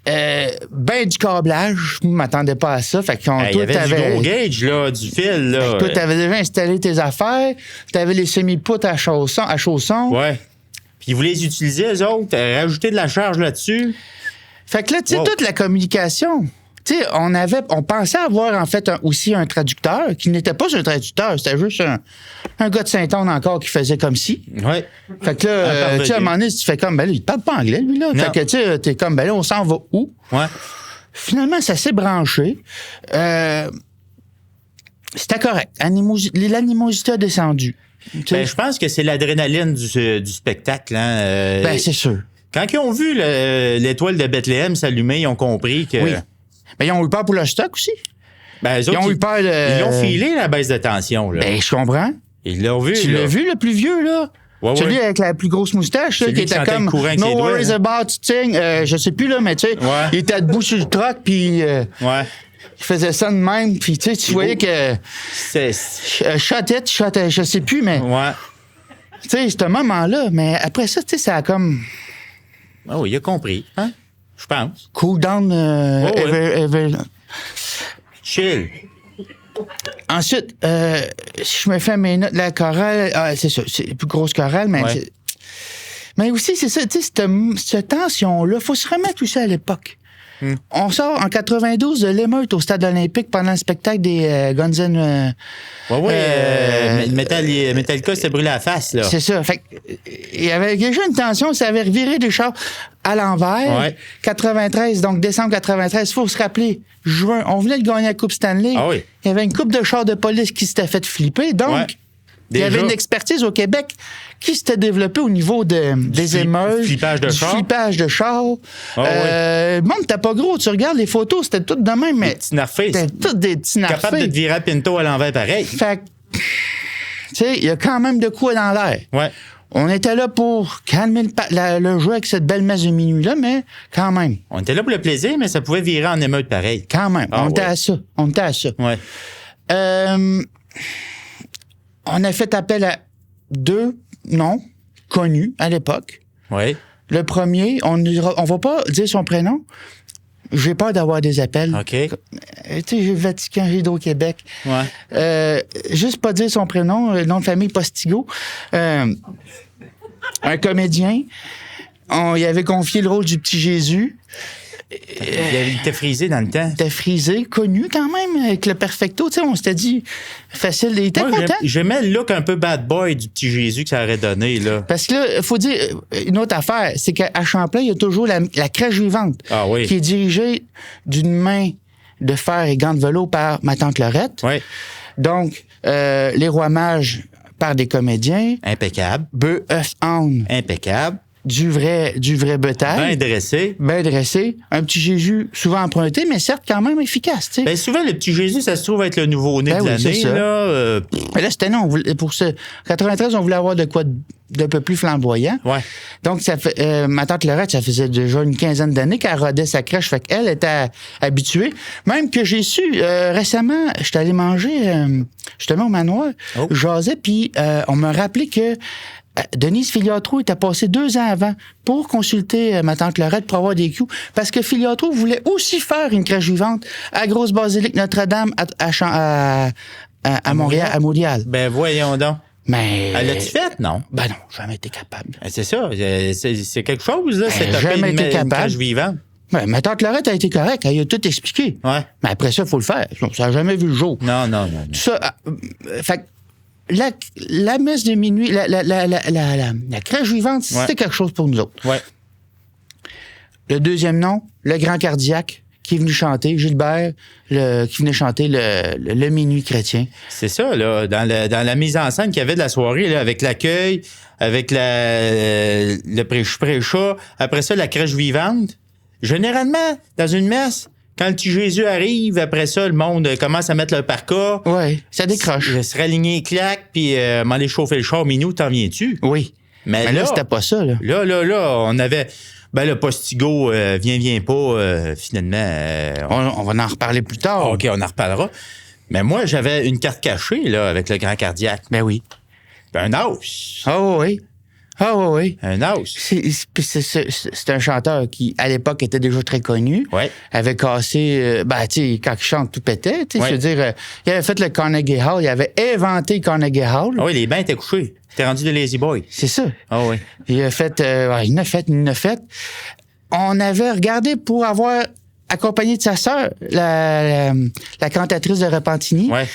Ben du câblage, je ne m'attendais pas à ça. Fait qu'on il y avait du gros gauge, là, du fil, là. Toi, tu avais déjà installé tes affaires, tu avais les semi-poutres à chaussons. Ouais. Puis ils voulaient les utiliser, eux autres, rajouter de la charge là-dessus. Fait que là, tu sais, toute la communication. Tu sais, on pensait avoir en fait aussi un traducteur qui n'était pas un traducteur, c'était juste un gars de Saint-Onge encore qui faisait comme si. Ouais. Fait que là, tu sais, à un moment donné, tu fais comme, ben là, il parle pas anglais, lui, là. Non. Fait que, tu sais, t'es comme, ben là, on s'en va où? Ouais. Finalement, ça s'est branché. C'était correct. L'animosité a descendu. Ben, je pense que c'est l'adrénaline du spectacle, hein. Ben, c'est sûr. Quand ils ont vu l'étoile de Bethléem s'allumer, ils ont compris que... Oui. Ben, ils ont eu peur pour le stock aussi. Ben, eux autres, ils ont eu peur Ils ont filé la baisse de tension, là. Ben, je comprends. Ils l'ont vu, Tu l'as vu, le plus vieux, là? Ouais, Celui avec la plus grosse moustache, là, qui était comme No worries about thing. Je sais plus, là, mais tu sais, il était debout sur le truck, puis il faisait ça de même, puis tu sais, tu voyais que shot it, je sais plus, mais tu sais, ce moment-là, mais après ça, tu sais, ça a comme... Oh, il a compris, hein? Je pense. Cool down, chill. Ensuite, je me fais mes notes, la chorale, c'est ça, c'est plus grosse chorale, mais mais aussi, c'est ça, tu sais, cette tension-là, faut se remettre aussi à l'époque. On sort en 92 de l'émeute au stade olympique pendant le spectacle des Guns N' Metallica s'est brûlé la face, là. C'est ça. Fait que, il y avait déjà une tension, ça avait reviré des chars à l'envers. Ouais. 93, donc décembre 93, il faut se rappeler, juin, on venait de gagner la Coupe Stanley. Ah oui. Il y avait une coupe de chars de police qui s'était fait flipper. Donc, Ouais. il y avait Déjà. une expertise au Québec qui s'était développée au niveau des émeutes. Flippage de du chars. flippage de chars. Ah Le monde n'était pas gros. Tu regardes les photos, c'était tout de même, mais Petit narfé. c'était tout des petits Capable de narfés. te virer à Pinto à l'envers pareil. Fait que, tu sais, il y a quand même de quoi dans l'air. Ouais. On était là pour calmer le jeu avec cette belle messe de minuit-là, mais quand même. On était là pour le plaisir, mais ça pouvait virer en émeute pareil. Quand même. Ah, on était ouais. à ça. On était à ça. Ouais. On a fait appel à 2 noms connus à l'époque. Ouais. Le premier, on va pas dire son prénom. J'ai peur d'avoir des appels. OK. Tu sais, j'ai le Vatican, j'ai Hydro-Québec. Ouais. Juste pas dire son prénom, le nom de famille Postigo. Un comédien. On y avait confié le rôle du petit Jésus. Il était frisé dans le temps. Il était frisé, connu quand même, avec le perfecto. Tu sais, on s'était dit, facile. Il était Moi, content. j'aimais le look un peu bad boy du petit Jésus que ça aurait donné, là. Parce que là, il faut dire une autre affaire, c'est qu'à Champlain, il y a toujours la crèche vivante Ah oui. qui est dirigée d'une main de fer et gants de velours par ma tante Lorette. Oui. Donc, les rois mages par des comédiens, Impeccable. bœuf, âne, Impeccable. du vrai bétail, Bien dressé. bien dressé, un petit Jésus souvent emprunté, mais certes quand même efficace, tu sais. Ben souvent, le petit Jésus, ça se trouve être le nouveau-né Ben de oui, l'année, c'est ça. là. Mais là, c'était non. Pour ce 93, on voulait avoir de quoi d'un peu plus flamboyant. Ouais. Donc, ça fait, ma tante Lorette, ça faisait déjà une quinzaine d'années qu'elle rodait sa crèche. Fait qu'elle était habituée. Même que j'ai su, récemment, j'étais allé manger, justement au manoir, Oh. j'asais, puis on m'a rappelé que Denise Filiatro était passée 2 ans avant pour consulter ma tante Lorette pour avoir des coups, parce que Filiatro voulait aussi faire une crèche vivante à Grosse Basilique Notre-Dame à Montréal, à Montréal. Ben voyons donc. Mais... Elle l'a-tu fait? Non. Ben non, jamais été capable. Ben, c'est ça. C'est quelque chose, là. C'est Elle a taper jamais une, été une capable. cage vivante. Ben, ma tante Lorette a été correcte, elle a tout expliqué. Ouais. Mais après ça, il faut le faire. Ça n'a jamais vu le jour. Non. Tout ça, fait que la messe de minuit, la crèche vivante, c'était quelque chose pour nous autres. Ouais. Le deuxième nom, le grand cardiaque, qui est venu chanter, Gilbert, qui venait chanter le minuit chrétien. C'est ça, là. Dans la mise en scène qu'il y avait de la soirée, là, avec l'accueil, avec le prêche-prêcha, après ça, la crèche vivante. Généralement, dans une messe, quand le petit Jésus arrive, après ça, le monde commence à mettre le parka. Oui, ça décroche. Je serais aligné claque, puis m'aller chauffer le char, minou, t'en viens-tu? Oui. Mais là, c'était pas ça, là. Là, on avait... Ben, le postigo, viens pas, finalement. On va en reparler plus tard. OK, on en reparlera. Mais moi, j'avais une carte cachée, là, avec le grand cardiaque. Ben oui. Ben, un os. Ah oui. Ah oui. Un os. C'est un chanteur qui, à l'époque, était déjà très connu. Ouais. Avait cassé... tu sais, quand il chante, tout pétait. Tu sais, Ouais. je veux dire, il avait fait le Carnegie Hall. Il avait inventé Carnegie Hall. Ah oui, les bains étaient couchés. T'es rendu de Lazy Boy. C'est ça. Ah oui. Il a fait... il l'a fait. On avait regardé pour avoir accompagné de sa sœur, la cantatrice de Repentigny. Ouais.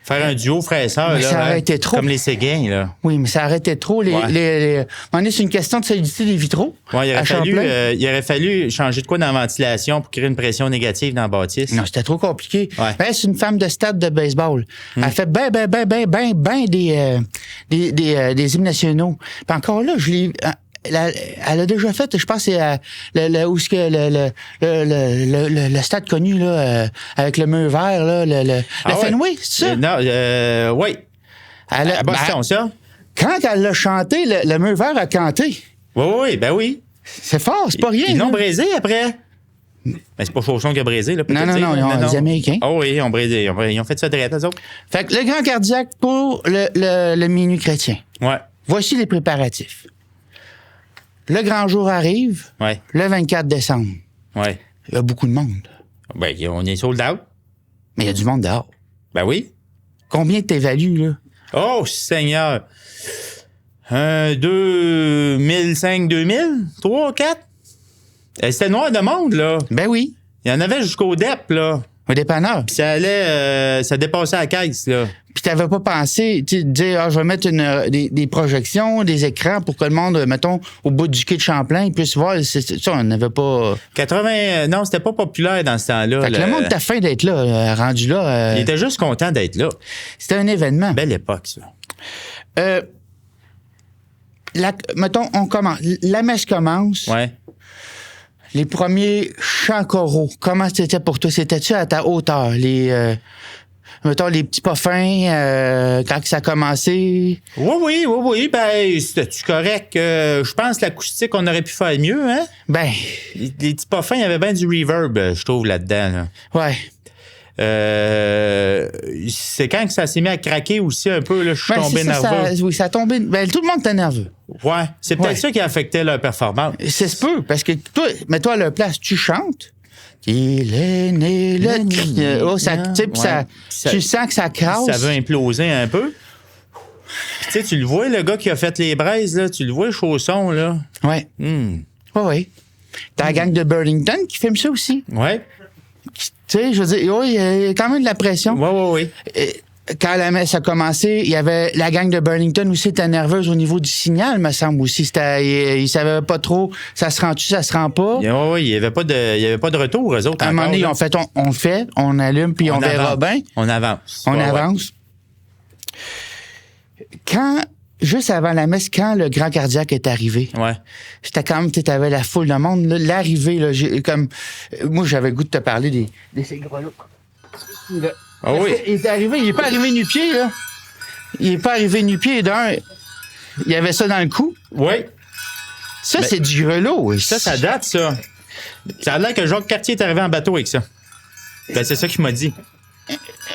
Faire un duo frère-sœur, Mais là. ça aurait été trop. Comme les Séguins, là. Oui, mais ça arrêtait trop. C'est une question de solidité des vitraux. Ouais, à Champlain. il aurait fallu changer de quoi dans la ventilation pour créer une pression négative dans la bâtisse. Non, c'était trop compliqué. Ouais. Ben, c'est une femme de stade de baseball. Elle fait ben des hymnes nationaux. Puis encore là, je l'ai... Elle a déjà fait, je pense, c'est le stade connu là, avec le mur vert, là, le Fenway, c'est ça? Non, oui. À Boston, ça? Quand elle l'a chanté, le mur vert a canté. Oui, ben oui. C'est fort, c'est pas rien. Ils l'ont là. braisé après. Mais c'est pas Chausson qui a braisé, là. Non, les Américains. Ah oui, ils ont braisé. Ils ont fait ça direct, eux autres. Fait que le grand cardiaque pour le minuit chrétien. Ouais. Voici les préparatifs. Le grand jour arrive, Ouais. le 24 décembre. Ouais. Il y a beaucoup de monde. Ben, on est sold out. Mais il y a du monde dehors. Ben oui. Combien t'évalues, là? Oh, Seigneur. 2005, 2000? 3, 4? C'était noir de monde, là. Ben oui, Il y en avait jusqu'au DEP, là. au dépanneur. Puis ça allait, ça dépassait la caisse, là. Puis t'avais pas pensé, tu sais, de dire, je vais mettre des projections, des écrans pour que le monde, mettons, au bout du quai de Champlain, puisse voir. Ça, on n'avait pas... 80... Non, c'était pas populaire dans ce temps-là. Fait que le monde t'a faim d'être là, rendu là. Il était juste content d'être là. C'était un événement. Belle époque, ça. Mettons, on commence. La messe commence. Ouais. Les premiers chants choraux, comment c'était pour toi? C'était-tu à ta hauteur? Mettons, les petits pas fins, quand ça a commencé? Oui. Ben, c'était-tu correct? Je pense que l'acoustique, on aurait pu faire mieux, hein? Ben, Les petits pas fins, il y avait bien du reverb, je trouve, là-dedans. Là. ouais. C'est quand que ça s'est mis à craquer aussi un peu, là, je suis Ben, tombé c'est ça, nerveux. oui, ça a tombé. Ben, tout le monde était nerveux. Ouais, c'est peut-être Ouais. ça qui affectait leur performance. C'est ce peu, parce que toi, mets-toi à leur place, tu chantes. Il est né le... Oh, ça, tu sais, puis Ouais. tu sens que ça casse. Ça veut imploser un peu. Puis, tu sais, tu le vois, le gars qui a fait les braises, là, tu le vois, le chausson, là. Ouais. Oui. T'as la gang de Burlington qui filme ça aussi. Ouais. Tu sais, je veux dire, oui, il y a quand même de la pression. Oui. Quand la messe a commencé, il y avait la gang de Burlington aussi était nerveuse au niveau du signal, me semble aussi. Ils savaient pas trop, ça se rend-tu, ça se rend pas. Oui, il y avait pas de retour, eux autres. À un moment donné, on fait, on allume, puis on verra avance. bien. On avance. On Ouais. avance. Juste avant la messe, quand le grand cardiaque est arrivé, Ouais. c'était quand même, tu avais la foule de monde, là, l'arrivée, là, moi, j'avais le goût de te parler de ces gros-là. Ah oui. Il est arrivé, il est pas arrivé nu-pied, là. Il est pas arrivé nu-pied, d'un. Il y avait ça dans le cou. Oui. Ça, c'est du grelot. Oui. Ça date, ça. Ça a l'air que Jacques Cartier est arrivé en bateau avec ça. Ben, c'est ça qu'il m'a dit.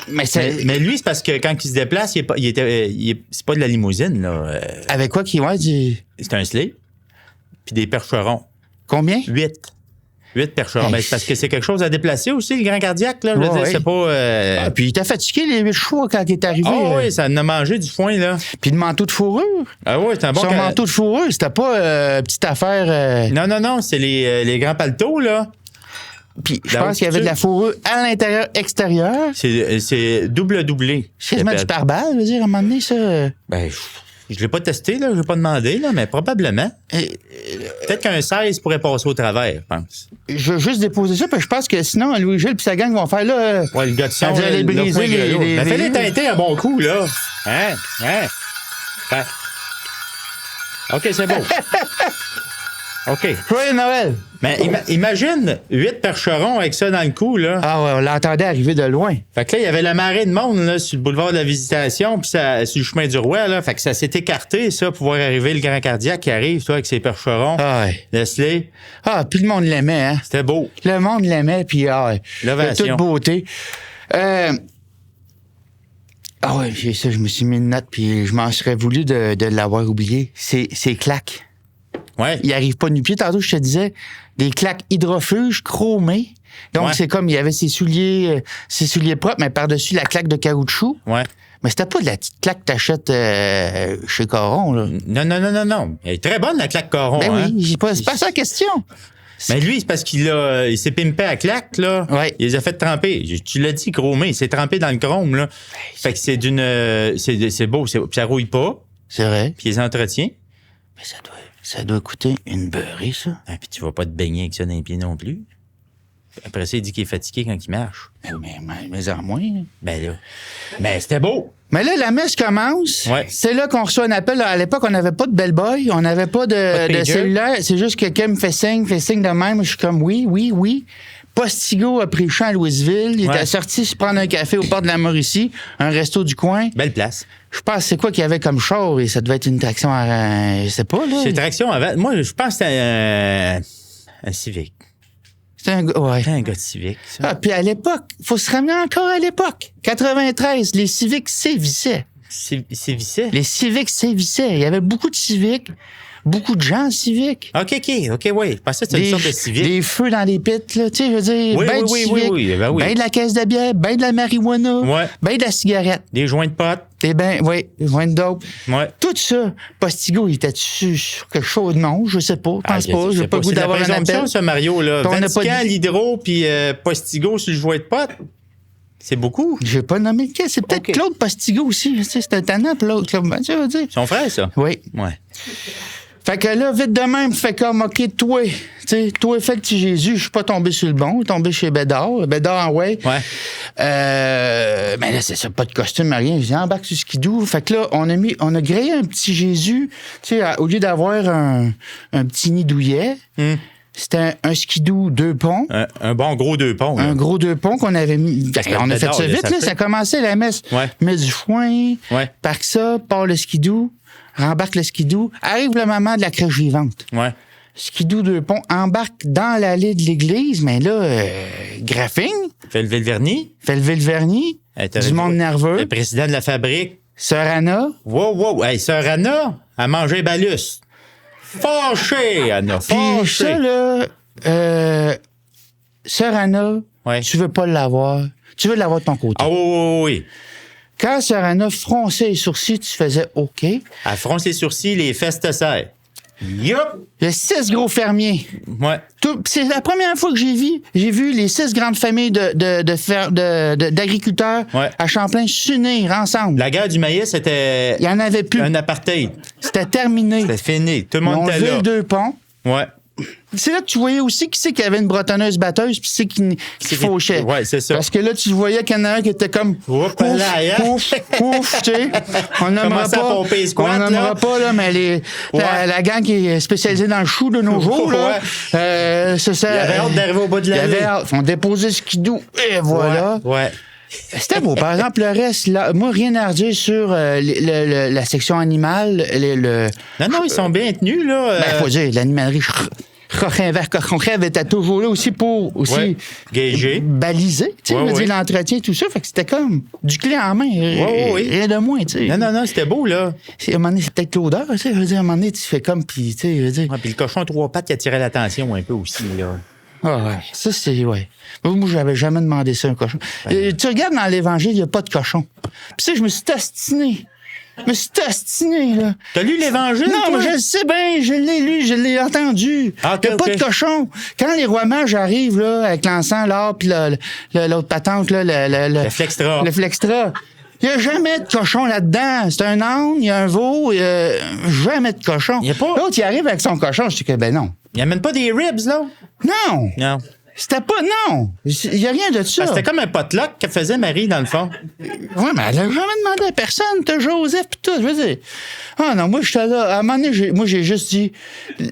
Mais lui, c'est parce que quand il se déplace, c'est pas de la limousine, là. Avec quoi qu'il du... C'est un sleigh. Puis des percherons. Combien? 8 percherons. Hey. Ben, c'est parce que c'est quelque chose à déplacer aussi, le grand cardiaque, là. Je veux dire, c'est pas. Puis il t'a fatigué, les 8 chevaux, quand il est arrivé. Oui, ça en a mangé du foin, là. Puis le manteau de fourrure. Ah oui, c'est un bon. Son manteau de fourrure, c'était pas petite affaire. Non, c'est les grands paletots, là. Puis je pense qu'il y avait de la fourrure à l'intérieur, extérieur. C'est doublé. C'est quasiment du pare-balles, je veux dire, à un moment donné, ça. Ben, je l'ai pas testé, là, je l'ai pas demandé, là, mais probablement. Peut-être qu'un 16 pourrait passer au travers, je pense. Je veux juste déposer ça, puis je pense que sinon, Louis-Gilles et sa gang vont faire là. Ouais, le gars de son, ça allait briser les ben, fais-les teinter un bon coup, là. Hein? Ben. OK, c'est beau. OK. Joyeux Noël! Mais imagine 8 percherons avec ça dans le cou, là. Ah ouais, on l'entendait arriver de loin. Fait que là, il y avait la marée de monde, là, sur le boulevard de la Visitation, puis ça, sur le chemin du Roi, là. Fait que ça s'est écarté, ça, pour voir arriver le grand cardiaque qui arrive, toi, avec ses percherons. Ah ouais. Laisse-les. Ah, puis le monde l'aimait, hein? C'était beau. Le monde l'aimait, puis de L'ovation. toute beauté. Ah ouais, ça, je me suis mis une note, puis je m'en serais voulu de l'avoir oublié. C'est claques. Ouais. Il arrive pas nu-pied. Tantôt, je te disais, des claques hydrofuges chromées. Donc, Ouais. c'est comme, il y avait ses souliers propres, mais par-dessus la claque de caoutchouc. Ouais. Mais c'était pas de la petite claque que t'achètes chez Coron, là. Non. Elle est très bonne, la claque Coron, Ben hein? oui, c'est pas ça la question. Mais lui, c'est parce il s'est pimpé à claque, là. Ouais. Il les a fait tremper. Tu l'as dit, chromé. Il s'est trempé dans le chrome, là. Fait que c'est c'est beau. Puis ça rouille pas. C'est vrai. Puis il les entretient. Mais ça doit coûter une beurrée, ça. Ah, puis tu vas pas te baigner avec ça dans les pieds non plus. Après ça, il dit qu'il est fatigué quand il marche. Mais en moins. Là. Ben là. Mais c'était beau. Mais là, la messe commence. Ouais. C'est là qu'on reçoit un appel. À l'époque, on n'avait pas de bellboy, on n'avait pas de pager. cellulaire. C'est juste que quelqu'un me fait signe de même. Je suis comme oui. Postigo a pris le champ à Louisville. Il était sorti se prendre un café au port de la Mauricie, un resto du coin. Belle place. Je pense, c'est quoi qu'il y avait comme char? Et ça devait être une traction à... Je sais pas, là. C'est traction avant. Moi, je pense que c'était un Civic. C'était un gars... Ouais. C'était un gars de Civic, ça. Ah, puis à l'époque, faut se ramener encore à l'époque. 93, les Civics sévissaient. C'est vissé. Les Civics sévissaient. Il y avait beaucoup de Civics. beaucoup de gens civiques. OK, oui. Je pensais que c'était une sorte de civique. Des feux dans les pits, là, tu sais, je veux dire, Oui, ben oui, du oui, civique, oui, ben oui. ben de la caisse de bière, ben de la marijuana, Ouais. ben de la cigarette. Des joints de potes. Eh ben, oui, joint de dope. Ouais. Tout ça, Postigo, il était-tu sur quelque chose? Non, je sais pas. Je pense pas. J'ai pas le goût d'avoir un appel. Ça, Mario, là. On n'a pas Vatican, dit- l'hydro, puis Postigo sur le joint de potes. C'est beaucoup. J'ai pas nommé le cas. C'est peut-être OK. Claude Postigo aussi. Tu sais, c'était un tannant pour l'autre. Claude, tu veux dire? Son frère, ça? Oui. Ouais. Fait que là, vite de même, fait comme, OK, toi, tu sais, toi, fait le petit Jésus, je suis pas tombé sur le bon, je suis tombé chez Bédard. Bédard, ouais. Ouais. Mais là, c'est ça, pas de costume, rien. Je dis, embarque sur skidoo. Fait que là, on a grillé un petit Jésus, tu sais, au lieu d'avoir un petit nid douillet, c'était un skidoo 2 ponts. Un bon gros 2 ponts. Là. Un gros 2 ponts qu'on avait mis. Parce que On a fait Bédard, ça là, vite, ça là. fait. Ça commençait la messe. Ouais. Met du foin, Ouais. parque ça, part le skidoo, rembarque le skidoo, arrive le moment de la crèche vivante. Ouais. Skidoo 2 ponts embarque dans l'allée de l'église, mais là, graphing, Fait lever le vernis. fait lever le vernis, du monde nerveux, Le président de la fabrique. Sœur Anna, Wow. Hey, sœur Anna, a mangé balus. Fâché, Anna. puis Fâché. ça, là, Sœur Anna, Ouais. tu veux pas l'avoir, tu veux l'avoir de ton côté. Ah oui. Quand Sœur Anna fronçait les sourcils, tu faisais OK. Elle fronce les sourcils, les fesses te serrent. Yup! Il y a 6 gros fermiers. Ouais. C'est la première fois que j'ai vu les 6 grandes familles d'agriculteurs Ouais. à Champlain s'unir ensemble. La guerre du maïs, c'était Il y en avait plus. un apartheid. C'était terminé. C'était fini. Tout le Ils monde ont était levé là. le 2 ponts. Ouais. C'est là que tu voyais aussi qui c'est qui avait une bretonneuse batteuse puis c'est qui fauchait. Ouais, c'est ça. Parce que là, tu voyais qu'il y en a un qui était comme Oups, ouf, là, hein? ouf, tu sais. On nommera Commençait à pas, pomper les squats, on nommera là. pas, là, mais la gang qui est spécialisée dans le chou de nos jours, là, c'est ça. Il avait hâte d'arriver au bout de Il l'allée. avait hâte. On déposait le skidoo et voilà. Ouais. C'était beau. Par exemple, le reste, là, moi, rien à redire sur la section animale. Non, ils sont bien tenus, là. Ben, faut dire, l'animalerie Coquin-Vert-Cochon-Crève était toujours là aussi pour Ouais. Gager. baliser, tu sais, Ouais, je veux ouais. dire, l'entretien, tout ça. Fait que c'était comme du clé en main. ouais. Rien de moins, tu sais. Non, c'était beau, là. À un moment donné, c'est peut-être l'odeur, tu sais. Je veux dire, à un moment donné, tu fais comme, puis, tu sais, je veux dire. Ouais, puis le cochon à 3 pattes qui attirait l'attention un peu aussi, là. Ah ouais, ça, c'est, ouais. Moi, j'avais jamais demandé ça, un cochon. Tu regardes dans l'Évangile, il n'y a pas de cochon. Puis, ça, je me suis tastiné. Là. T'as lu l'Évangile? Non, toi? mais je le sais bien, je l'ai lu, je l'ai entendu. Ah, ok, il n'y a pas ok. de cochon. Quand les rois mages arrivent, là, avec l'encens, l'or, puis l'autre patente, là, Le flextra. le flextra. Il n'y a jamais de cochon là-dedans. C'est un âne, il y a un veau, jamais de cochon. Il y a pas- L'autre, il arrive avec son cochon, je dis que, ben non. Il amène pas des ribs, là? Non! Non. C'était pas, non! Il n'y a rien de ça. Ah, c'était comme un potluck que faisait Marie, dans le fond. Ouais, mais elle n'a jamais demandé à personne. T'as Joseph pis tout. Je veux dire. Ah non, moi, j'étais là. À un moment donné, j'ai juste dit,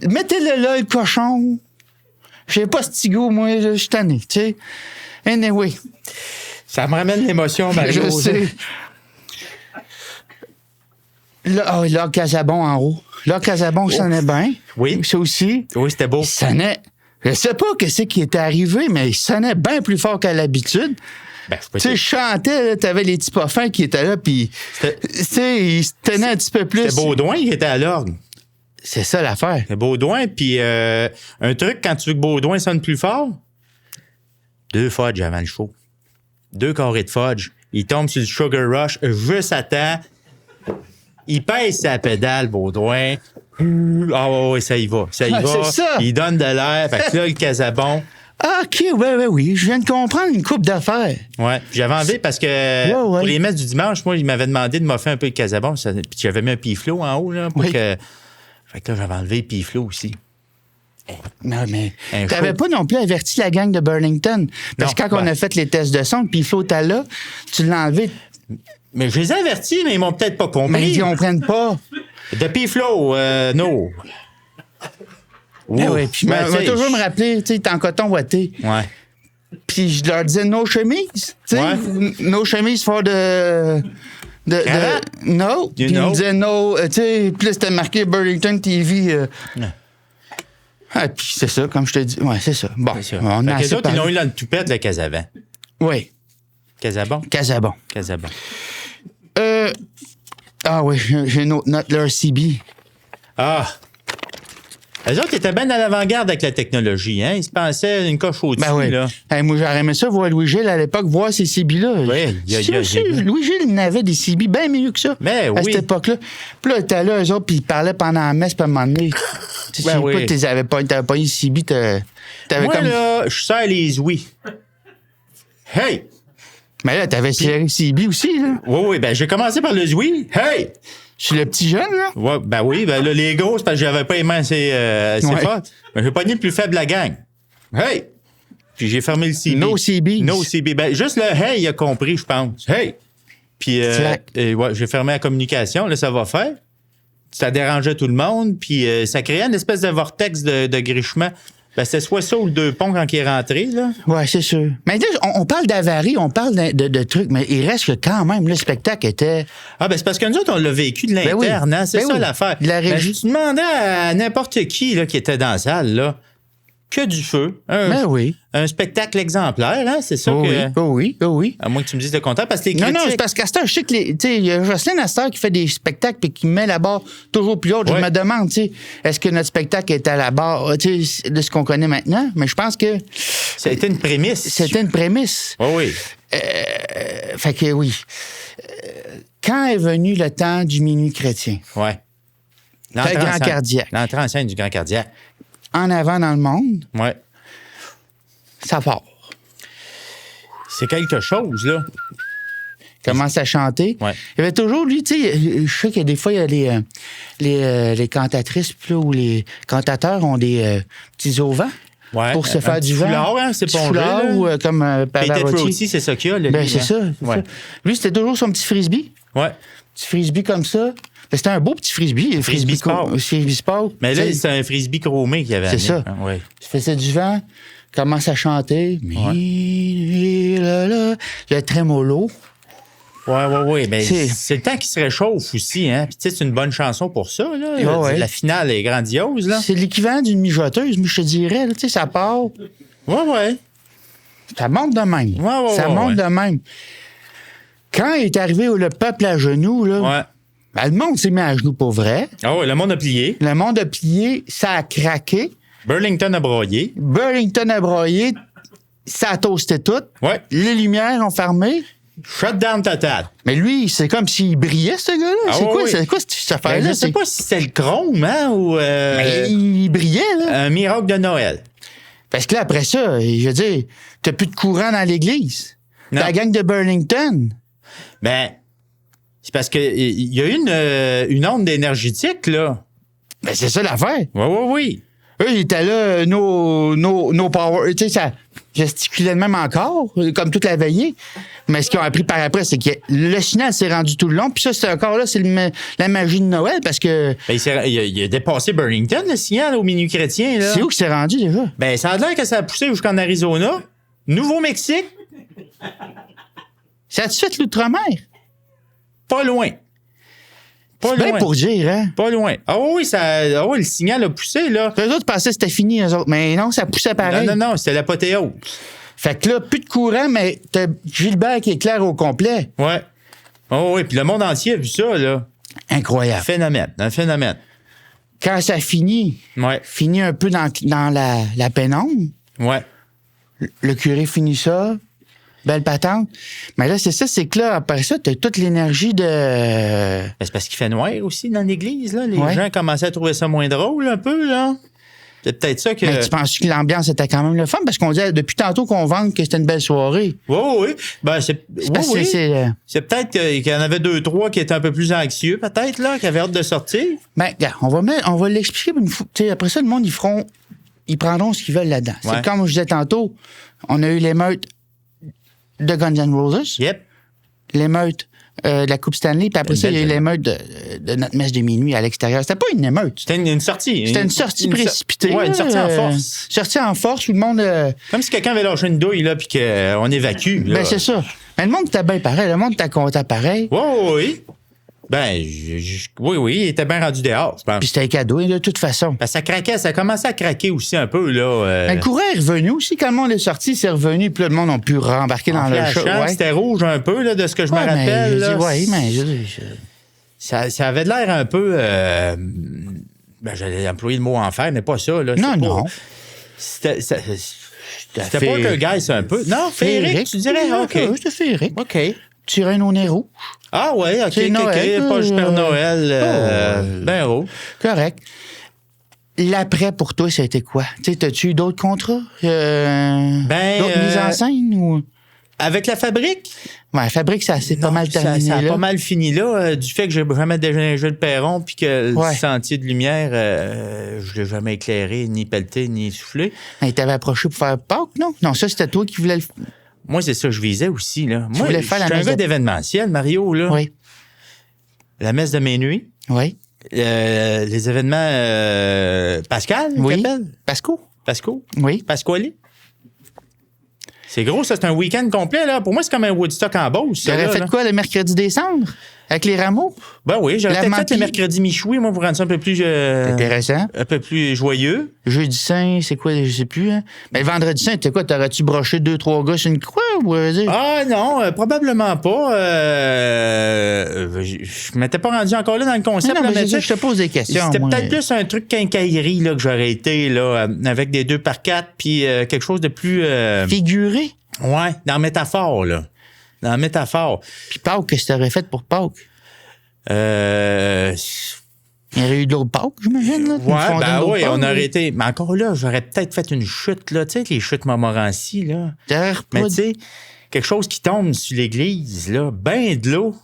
mettez-le là, le cochon. J'ai pas ce tigo, moi, je suis tanné, tu sais. Anyway. Ça me ramène l'émotion, Marie. Je sais. Là, Lac Casabon en haut. Lac Casabon, ça sonnait bien. Oui. Ça aussi. Oui, c'était beau. Il sonnait. Je sais pas ce qui était arrivé, mais il sonnait bien plus fort qu'à l'habitude. Ben, je peux Tu sais, je chantais, là, t'avais les petits parfums qui étaient là, puis tu sais, ils se tenaient un petit peu plus. C'était Baudouin qui était à l'orgue. C'est ça l'affaire. C'était Baudouin, puis un truc, quand tu veux que Baudouin sonne plus fort, 2 fudge avant le show. 2 carrés de fudge. Il tombe sur le Sugar Rush juste à temps. Il pèse sa pédale, Baudouin. Ah ouais, ça y va. Ça y Ah, va. c'est ça. Il donne de l'air. Fait que là, le Casabon. Ah, OK, oui. Je viens de comprendre une coupe d'affaires. Ouais. Puis j'avais envie parce que Ouais. pour les messes du dimanche, moi, il m'avait demandé de m'offrir un peu de Casabon. Puis j'avais mis un piflo en haut, là, pour Oui. que. Fait que là, j'avais enlevé le piflo aussi. Non, mais Un t'avais show. pas non plus averti la gang de Burlington. Parce que Non, quand on ben. a fait les tests de son, puis il flottait là, tu l'as enlevé. Mais je les ai avertis, mais ils m'ont peut-être pas compris. Mais ils comprennent pas. De piflo, no. Mais Ouf. oui, puis Ben, je vais tu sais, toujours me rappeler, tu sais, t'es en coton ouaté. Ouais. Puis je leur disais no chemise. Tu sais, Ouais. no chemise for Cravate? no. Puis ils know. me disaient no. Tu sais, puis là, c'était marqué Burlington TV. Ah, puis c'est ça, comme je te dis. Ouais, c'est ça. Bon, C'est ça. on Fait a que les assez autres, ils parlé. l'ont eu dans le toupette, le Casavant. Oui, Casabon? Casabon. Casabon. Ah oui, j'ai une autre note, le RCB. Ah! Eux autres étaient bien à l'avant-garde avec la technologie, hein? Ils se pensaient une coche au-dessus, Ben oui. là. Hey, moi, j'aurais aimé ça voir Louis-Gilles à l'époque, voir ces CB-là. Oui, Louis-Gilles, il n'avait des CB bien mieux que ça. Mais à oui. cette époque-là. Puis là, t'es là, eux autres, puis ils parlaient pendant la messe, puis à un moment donné. Oui. T'avais pas eu CB, t'avais Moi, comme. là, je sers les oui. Hey! Mais là, t'avais CB aussi, là. Oui, ben j'ai commencé par le oui. Hey! Je suis le petit jeune, là. Ouais, ben oui, ben là, les gros, c'est parce que j'avais pas les mains assez fortes. Ben, j'ai pogné le plus faible de la gang. Hey! Puis j'ai fermé le CB. No CB. No CB. Ben, juste le hey, il a compris, je pense. Hey! Puis ouais, j'ai fermé la communication, là, ça va faire. Ça dérangeait tout le monde, puis ça créait une espèce de vortex de grichement. Ben, c'était soit ça ou le deux ponts quand il est rentré, là. Ouais, c'est sûr. Mais là, on parle d'avarie, on parle de trucs, mais il reste que quand même, le spectacle était. Ah, ben, c'est parce que nous autres, on l'a vécu de l'interne, hein? C'est ça l'affaire. De la régie. Ben, tu demandais à n'importe qui, là, qui était dans la salle, là, que du feu. Un spectacle exemplaire, hein? C'est ça que. Oui. À moins que tu me dises le contraire, parce que les critiques. Non, c'est parce qu'à ce temps, je sais que il y a Jocelyne Astor qui fait des spectacles et qui met la barre toujours plus haute. Ouais. Je me demande, tu sais, est-ce que notre spectacle est à la barre, tu sais, de ce qu'on connaît maintenant? Mais je pense que. Ça a été une prémisse. C'était une prémisse. Oui. Fait que oui. Quand est venu le temps du minuit chrétien? Ouais. Le grand cardiaque. L'entrée en scène du grand cardiaque. En avant dans le monde, Ouais. ça part. C'est quelque chose, là. Commence à chanter. Ouais. Il y avait toujours, lui, tu sais, je sais qu'il y a des fois, il y a les cantatrices là, ou les cantateurs ont des petits auvents pour se faire du vent. Foulard, hein, c'est pas foulard ou comme Pavarotti. aussi, c'est ça qu'il y a. Ben, c'est ça. Ouais. Lui, c'était toujours son petit frisbee. Ouais. Petit frisbee comme ça. Ben, c'était un beau petit frisbee. Frisbee sport. Frisbee sport. Mais là, c'est un frisbee chromé qu'il y avait. C'est ça. Hein, ouais. Il faisait du vent, commence à chanter. Le trémolo. Oui. Mais c'est le temps qui se réchauffe aussi, hein. Puis, tu sais, c'est une bonne chanson pour ça, là. Ouais. La finale est grandiose, là. C'est l'équivalent d'une mijoteuse, mais je te dirais, tu sais, ça part. Ouais. Ça monte de même. Ça monte de même. Quand est arrivé le peuple à genoux, là, Ouais. ben, le monde s'est mis à genoux pour vrai. Ah ouais, le monde a plié. Le monde a plié, ça a craqué. Burlington a broyé. Burlington a broyé, ça a toasté tout. Ouais. Les lumières ont fermé. Shutdown total. Mais lui, c'est comme s'il brillait, ce gars-là. Ah c'est quoi cette affaire-là? Ben, je sais pas si c'était le chrome, hein, ou... Mais il brillait, là. Un miracle de Noël. Parce que là, après ça, je veux dire, t'as plus de courant dans l'église. Non. La gang de Burlington. Ben, c'est parce que il y a eu une onde énergétique, là. Ben, c'est ça l'affaire. Oui. Eux, ils étaient là, no power. Tu sais, ça gesticulait de même encore, comme toute la veillée. Mais ce qu'ils ont appris par après, c'est que le signal s'est rendu tout le long. Puis ça, c'est encore là, c'est la magie de Noël, parce que... Ben, il a dépassé Burlington, le signal, au minuit chrétien, là. C'est où qu'il s'est rendu, déjà? Ben, ça a l'air que ça a poussé jusqu'en Arizona. Nouveau-Mexique. Ça a-tu fait l'outre-mer? Pas loin. C'est bien pour dire, hein? Pas loin. Ah oui, le signal a poussé, là. Les autres pensaient que c'était fini, eux autres. Mais non, ça poussait pareil. Non, c'était l'apothéose. Fait que là, plus de courant, mais t'as Gilbert qui éclaire au complet. Ouais. Oh oui, puis le monde entier a vu ça, là. Incroyable. Un phénomène. Quand ça finit un peu dans la pénombre. Ouais. Le curé finit ça. Belle patente. Mais là, c'est ça, c'est que là, après ça, t'as toute l'énergie de... Ben, c'est parce qu'il fait noir aussi dans l'église, là. Les gens commençaient à trouver ça moins drôle, un peu, là. C'est peut-être ça que... Mais tu penses que l'ambiance était quand même le fun? Parce qu'on disait depuis tantôt qu'on vende que c'était une belle soirée. Oui. Ben, c'est peut-être qu'il y en avait 2-3 qui étaient un peu plus anxieux, peut-être, là, qui avaient hâte de sortir. Ben, regarde, on va l'expliquer. Après ça, le monde, ils prendront ce qu'ils veulent là-dedans. Ouais. C'est comme je disais tantôt, on a eu l'émeute de Guns N' Roses. Yep. L'émeute de la Coupe Stanley, puis après ça, il y a eu l'émeute de notre messe de minuit à l'extérieur. C'était pas une émeute. C'était une sortie. C'était une sortie précipitée. Ouais, une sortie en force. Sortie en force où le monde... Comme si quelqu'un avait lâché une douille, là, puis qu'on évacue. Là. Ben, c'est ça. Mais le monde était bien pareil. Le monde était content pareil. Oui. Ben, oui, il était bien rendu dehors, je pense. Puis c'était un cadeau, de toute façon. Ben, ça craquait, ça commençait à craquer aussi un peu, là. Ben, le courant est revenu aussi. Quand le monde est sorti, c'est revenu. Puis là, le monde a pu rembarquer dans le show. Ouais. C'était rouge un peu, là, de ce que je me rappelle. Oui, mais... Ça avait de l'air un peu... Ben, j'allais employer le mot enfer, mais pas ça. Là. Non. C'était pas que gars, c'est un peu. Non, féerique, tu dirais? OK. C'était féerique. OK. Petit reine au nez rouge. Ah, ouais, OK. C'est Noël, pas juste Père Noël. Ben haut. Correct. L'après, pour toi, ça a été quoi? Tu sais, t'as-tu eu d'autres contrats? D'autres mises en scène? Ou... Avec la fabrique? Ouais, la fabrique, ça s'est pas mal terminé. Ça a là. pas mal fini là, du fait que j'ai jamais déneigé le perron puis que le sentier de lumière, je l'ai jamais éclairé, ni pelleté, ni soufflé. Il t'avait approché pour faire Pâques, non? Non, ça, c'était toi qui voulais le... Moi, c'est ça que je visais aussi. Là. Tu voulais faire la messe un gars d'événementiel, Mario. Là. Oui. La messe de minuit. Oui. Les événements Pascal, oui. Pasco. Oui. Pasquale. C'est gros, ça, c'est un week-end complet, là. Pour moi, c'est comme un Woodstock en Beauce. Tu aurais fait quoi le mercredi décembre? Avec les rameaux? Ben oui, j'aurais peut-être fait le mercredi michoui, moi, pour rendre ça un peu plus... intéressant. Un peu plus joyeux. Jeudi Saint, c'est quoi? Je sais plus, hein? Mais le vendredi Saint, t'es quoi? T'aurais-tu broché 2-3 gars sur une croix? Ou, ah non, probablement pas. Je m'étais pas rendu encore là dans le concept. Non, là, mais je te pose des questions. C'était peut-être plus un truc quincaillerie là, que j'aurais été, là, avec des 2x4, puis quelque chose de plus... Figuré? Ouais, dans la métaphore, là. Dans la métaphore. Puis Pâques, qu'est-ce que t'aurais fait pour Pâques? Il y aurait eu d'autres Pâques, j'imagine. Là, oui, on aurait été... Mais encore là, j'aurais peut-être fait une chute, là. Tu sais, les chutes Montmorency, là. Mais tu sais, quelque chose qui tombe sur l'église, là. Ben de l'eau.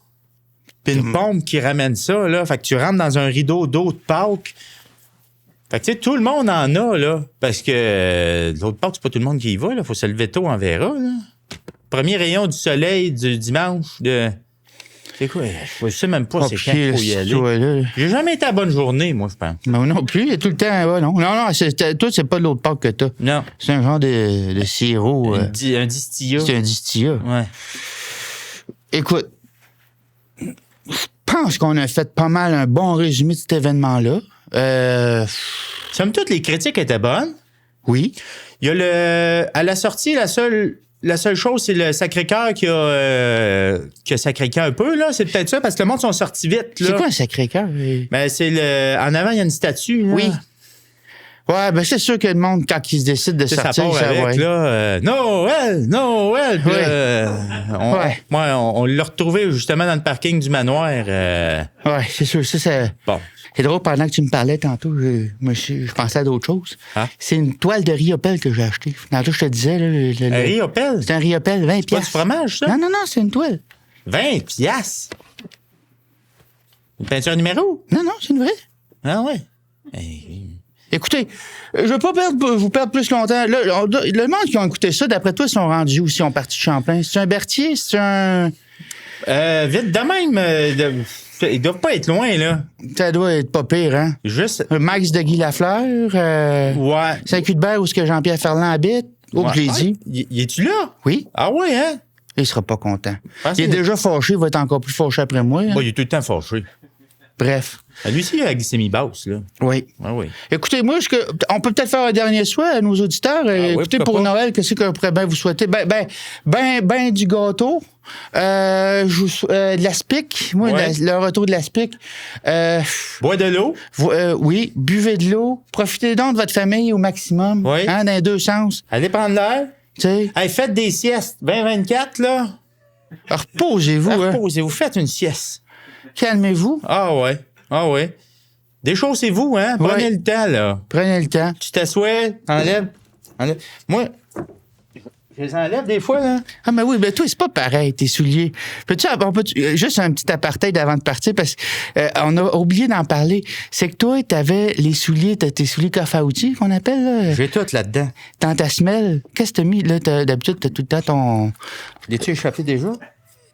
Puis une pompe qui ramène ça, là. Fait que tu rentres dans un rideau d'eau de Pâques. Fait que, tu sais, tout le monde en a, là. Parce que l'autre Pâques, c'est pas tout le monde qui y va, là. Faut se lever tôt, on verra, là. Premier rayon du soleil du dimanche de... C'est quoi? Je sais même pas c'est quand il faut y aller. J'ai jamais été à bonne journée, moi, je pense. Mais non plus, il y a tout le temps... Ouais, non, toi, c'est pas l'autre Pâques que t'as. Non. C'est un genre de sirop. Un distillat. C'est un distillat. Ouais. Écoute, je pense qu'on a fait pas mal un bon résumé de cet événement-là. Somme toute, les critiques étaient bonnes. Oui. Il y a à la sortie, la seule chose, c'est le Sacré-Cœur qui a Sacré-Cœur un peu, là. C'est peut-être ça, parce que le monde sont sortis vite, là. C'est quoi un Sacré-Cœur? Ben, en avant, il y a une statue, là. Oui. Ouais, ben c'est sûr que le monde, quand il se décide de sortir, ça part avec, là, Noël! On l'a retrouvé, justement, dans le parking du manoir. Ouais, c'est sûr, ça, c'est... Bon. C'est drôle, pendant que tu me parlais tantôt, je pensais à d'autres choses. Ah. C'est une toile de Riopelle que j'ai achetée. Tantôt, je te disais... Là, un Riopelle? C'est un Riopelle, 20$. C'est pas du fromage, ça? Non, c'est une toile. 20$? Une peinture numéro? Non, c'est une vraie. Ah ouais? Écoutez, je veux pas vous perdre plus longtemps. Le monde qui ont écouté ça, d'après toi, ils sont rendus où, si on partit de Champlain? C'est un Berthier? C'est un... Vite de même... Ils doivent pas être loin, là. Ça doit être pas pire, hein? Juste... Max de Guy Lafleur. ouais. Saint-Cuthbert, où est-ce que Jean-Pierre Ferland habite. Ouais. Je l'ai dit. Y es-tu là? Oui. Ah ouais, hein? Il sera pas content. Il est déjà fâché, il va être encore plus fâché après moi. Hein? Bon, il est tout le temps fâché. Bref. Lui aussi, il a la glycémie basse, là. Oui. Ah oui. Écoutez, moi, on peut peut-être faire un dernier souhait à nos auditeurs. Écoutez, pour Noël, qu'est-ce qu'on pourrait bien vous souhaiter? Ben du gâteau. De la spic. Moi, le retour de la spic. Bois de l'eau. Oui. Buvez de l'eau. Profitez donc de votre famille au maximum. Oui. Hein, dans les deux sens. Allez prendre l'air. Tu sais. Hey, faites des siestes. 20-24, là. Reposez-vous. Reposez-vous. Faites une sieste. Calmez-vous. Ah ouais. Déchaussez-vous, hein. Prenez le temps, là. Prenez le temps. Tu t'assois, enlève. Moi, je les enlève des fois, là. Ah, mais oui, toi, c'est pas pareil, tes souliers. Juste un petit apartheid avant de partir, parce qu'on a oublié d'en parler. C'est que toi, t'avais tes souliers coffre à outils, qu'on appelle, là. J'ai tout là-dedans. Dans ta semelle. Qu'est-ce que t'as mis, là? D'habitude, t'as tout le temps ton... L'as-tu échappé déjà?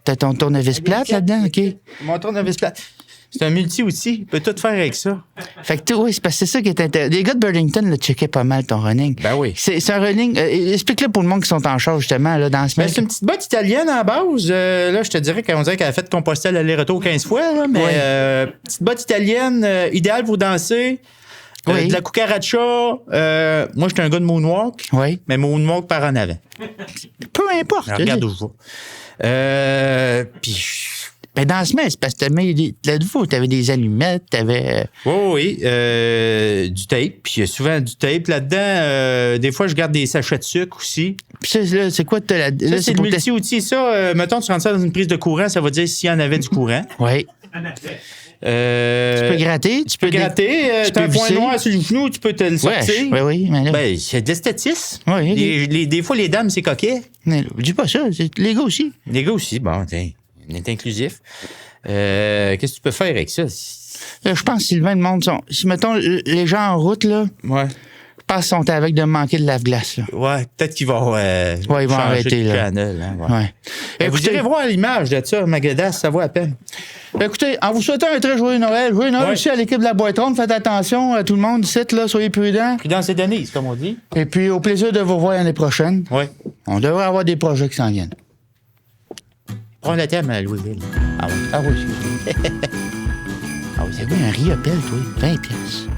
T'as ton tournevis plate là-dedans, OK? Mon tournevis plate. C'est un multi-outil. Il peut tout faire avec ça. Fait que, oui, c'est parce que c'est ça qui est intéressant. Les gars de Burlington le checkaient pas mal, ton running. Ben oui. C'est un running... explique-le pour le monde qui sont en charge, justement, là, dans ce c'est une petite botte italienne à la base. Là, je te dirais qu'on dirait qu'elle a fait Compostelle aller-retour 15 fois, là, mais petite botte italienne, idéale pour danser. De la cucaracha. Moi, j'étais un gars de moonwalk. Oui. Mais moonwalk par en avant. Peu importe. Alors, regarde où je vais. Puis Ben, dans la semaine, c'est parce que t'avais des allumettes, t'avais... Oui, du tape. Puis il y a souvent du tape là-dedans. Des fois, je garde des sachets de sucre aussi. Puis ça, là, c'est quoi? Ça, c'est le multi-outil. Ça, mettons, tu rentres ça dans une prise de courant, ça va dire s'il y en avait du courant. Oui. Tu peux gratter. Tu peux gratter. Tu as un point noir sur le genou, tu peux te le sortir. Oui. Mais là... Ben, c'est d'esthétisme. Oui. Des fois, les dames, c'est coquet. Mais, dis pas ça. Les gars aussi. Les gars aussi. Bon, tiens, on est inclusif. Qu'est-ce que tu peux faire avec ça? Là, je pense, Sylvain, le monde sont... Si, mettons, les gens en route, là... Ouais. Je pense qu'ils sont avec de manquer de lave-glace, là. Ouais, peut-être qu'ils vont... ils vont arrêter, là. Channel, hein, ouais. Écoutez, vous irez voir l'image de ça, Magadas, ça vaut à peine. Écoutez, en vous souhaitant un très joyeux Noël, aussi à l'équipe de la Boîte Ronde, faites attention à tout le monde ici, là, soyez prudents. Prudence et Denise, comme on dit. Et puis, au plaisir de vous voir l'année prochaine. Oui. On devrait avoir des projets qui s'en viennent. Prends le thème à Louisville. Ah oui, excusez-moi. Ah oui, c'est quoi un Riopel, toi? 20$.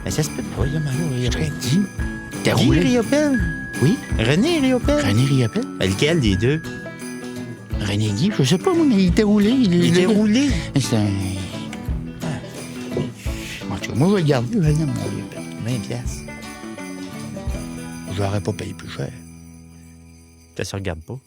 Mais ça se peut pas, il y a mal au Je Riopel. te dis. T'as Guy roulé? Riopel? Oui. René Riopel? René Riopel? Lequel des deux? René Guy? Je sais pas, moi, mais il était roulé. Il était roulé? C'est un... En tout cas, moi, je vais le garder. Je vais le garder, mon Riopel. 20$. Je l'aurais pas payé plus cher. Ça se regarde pas.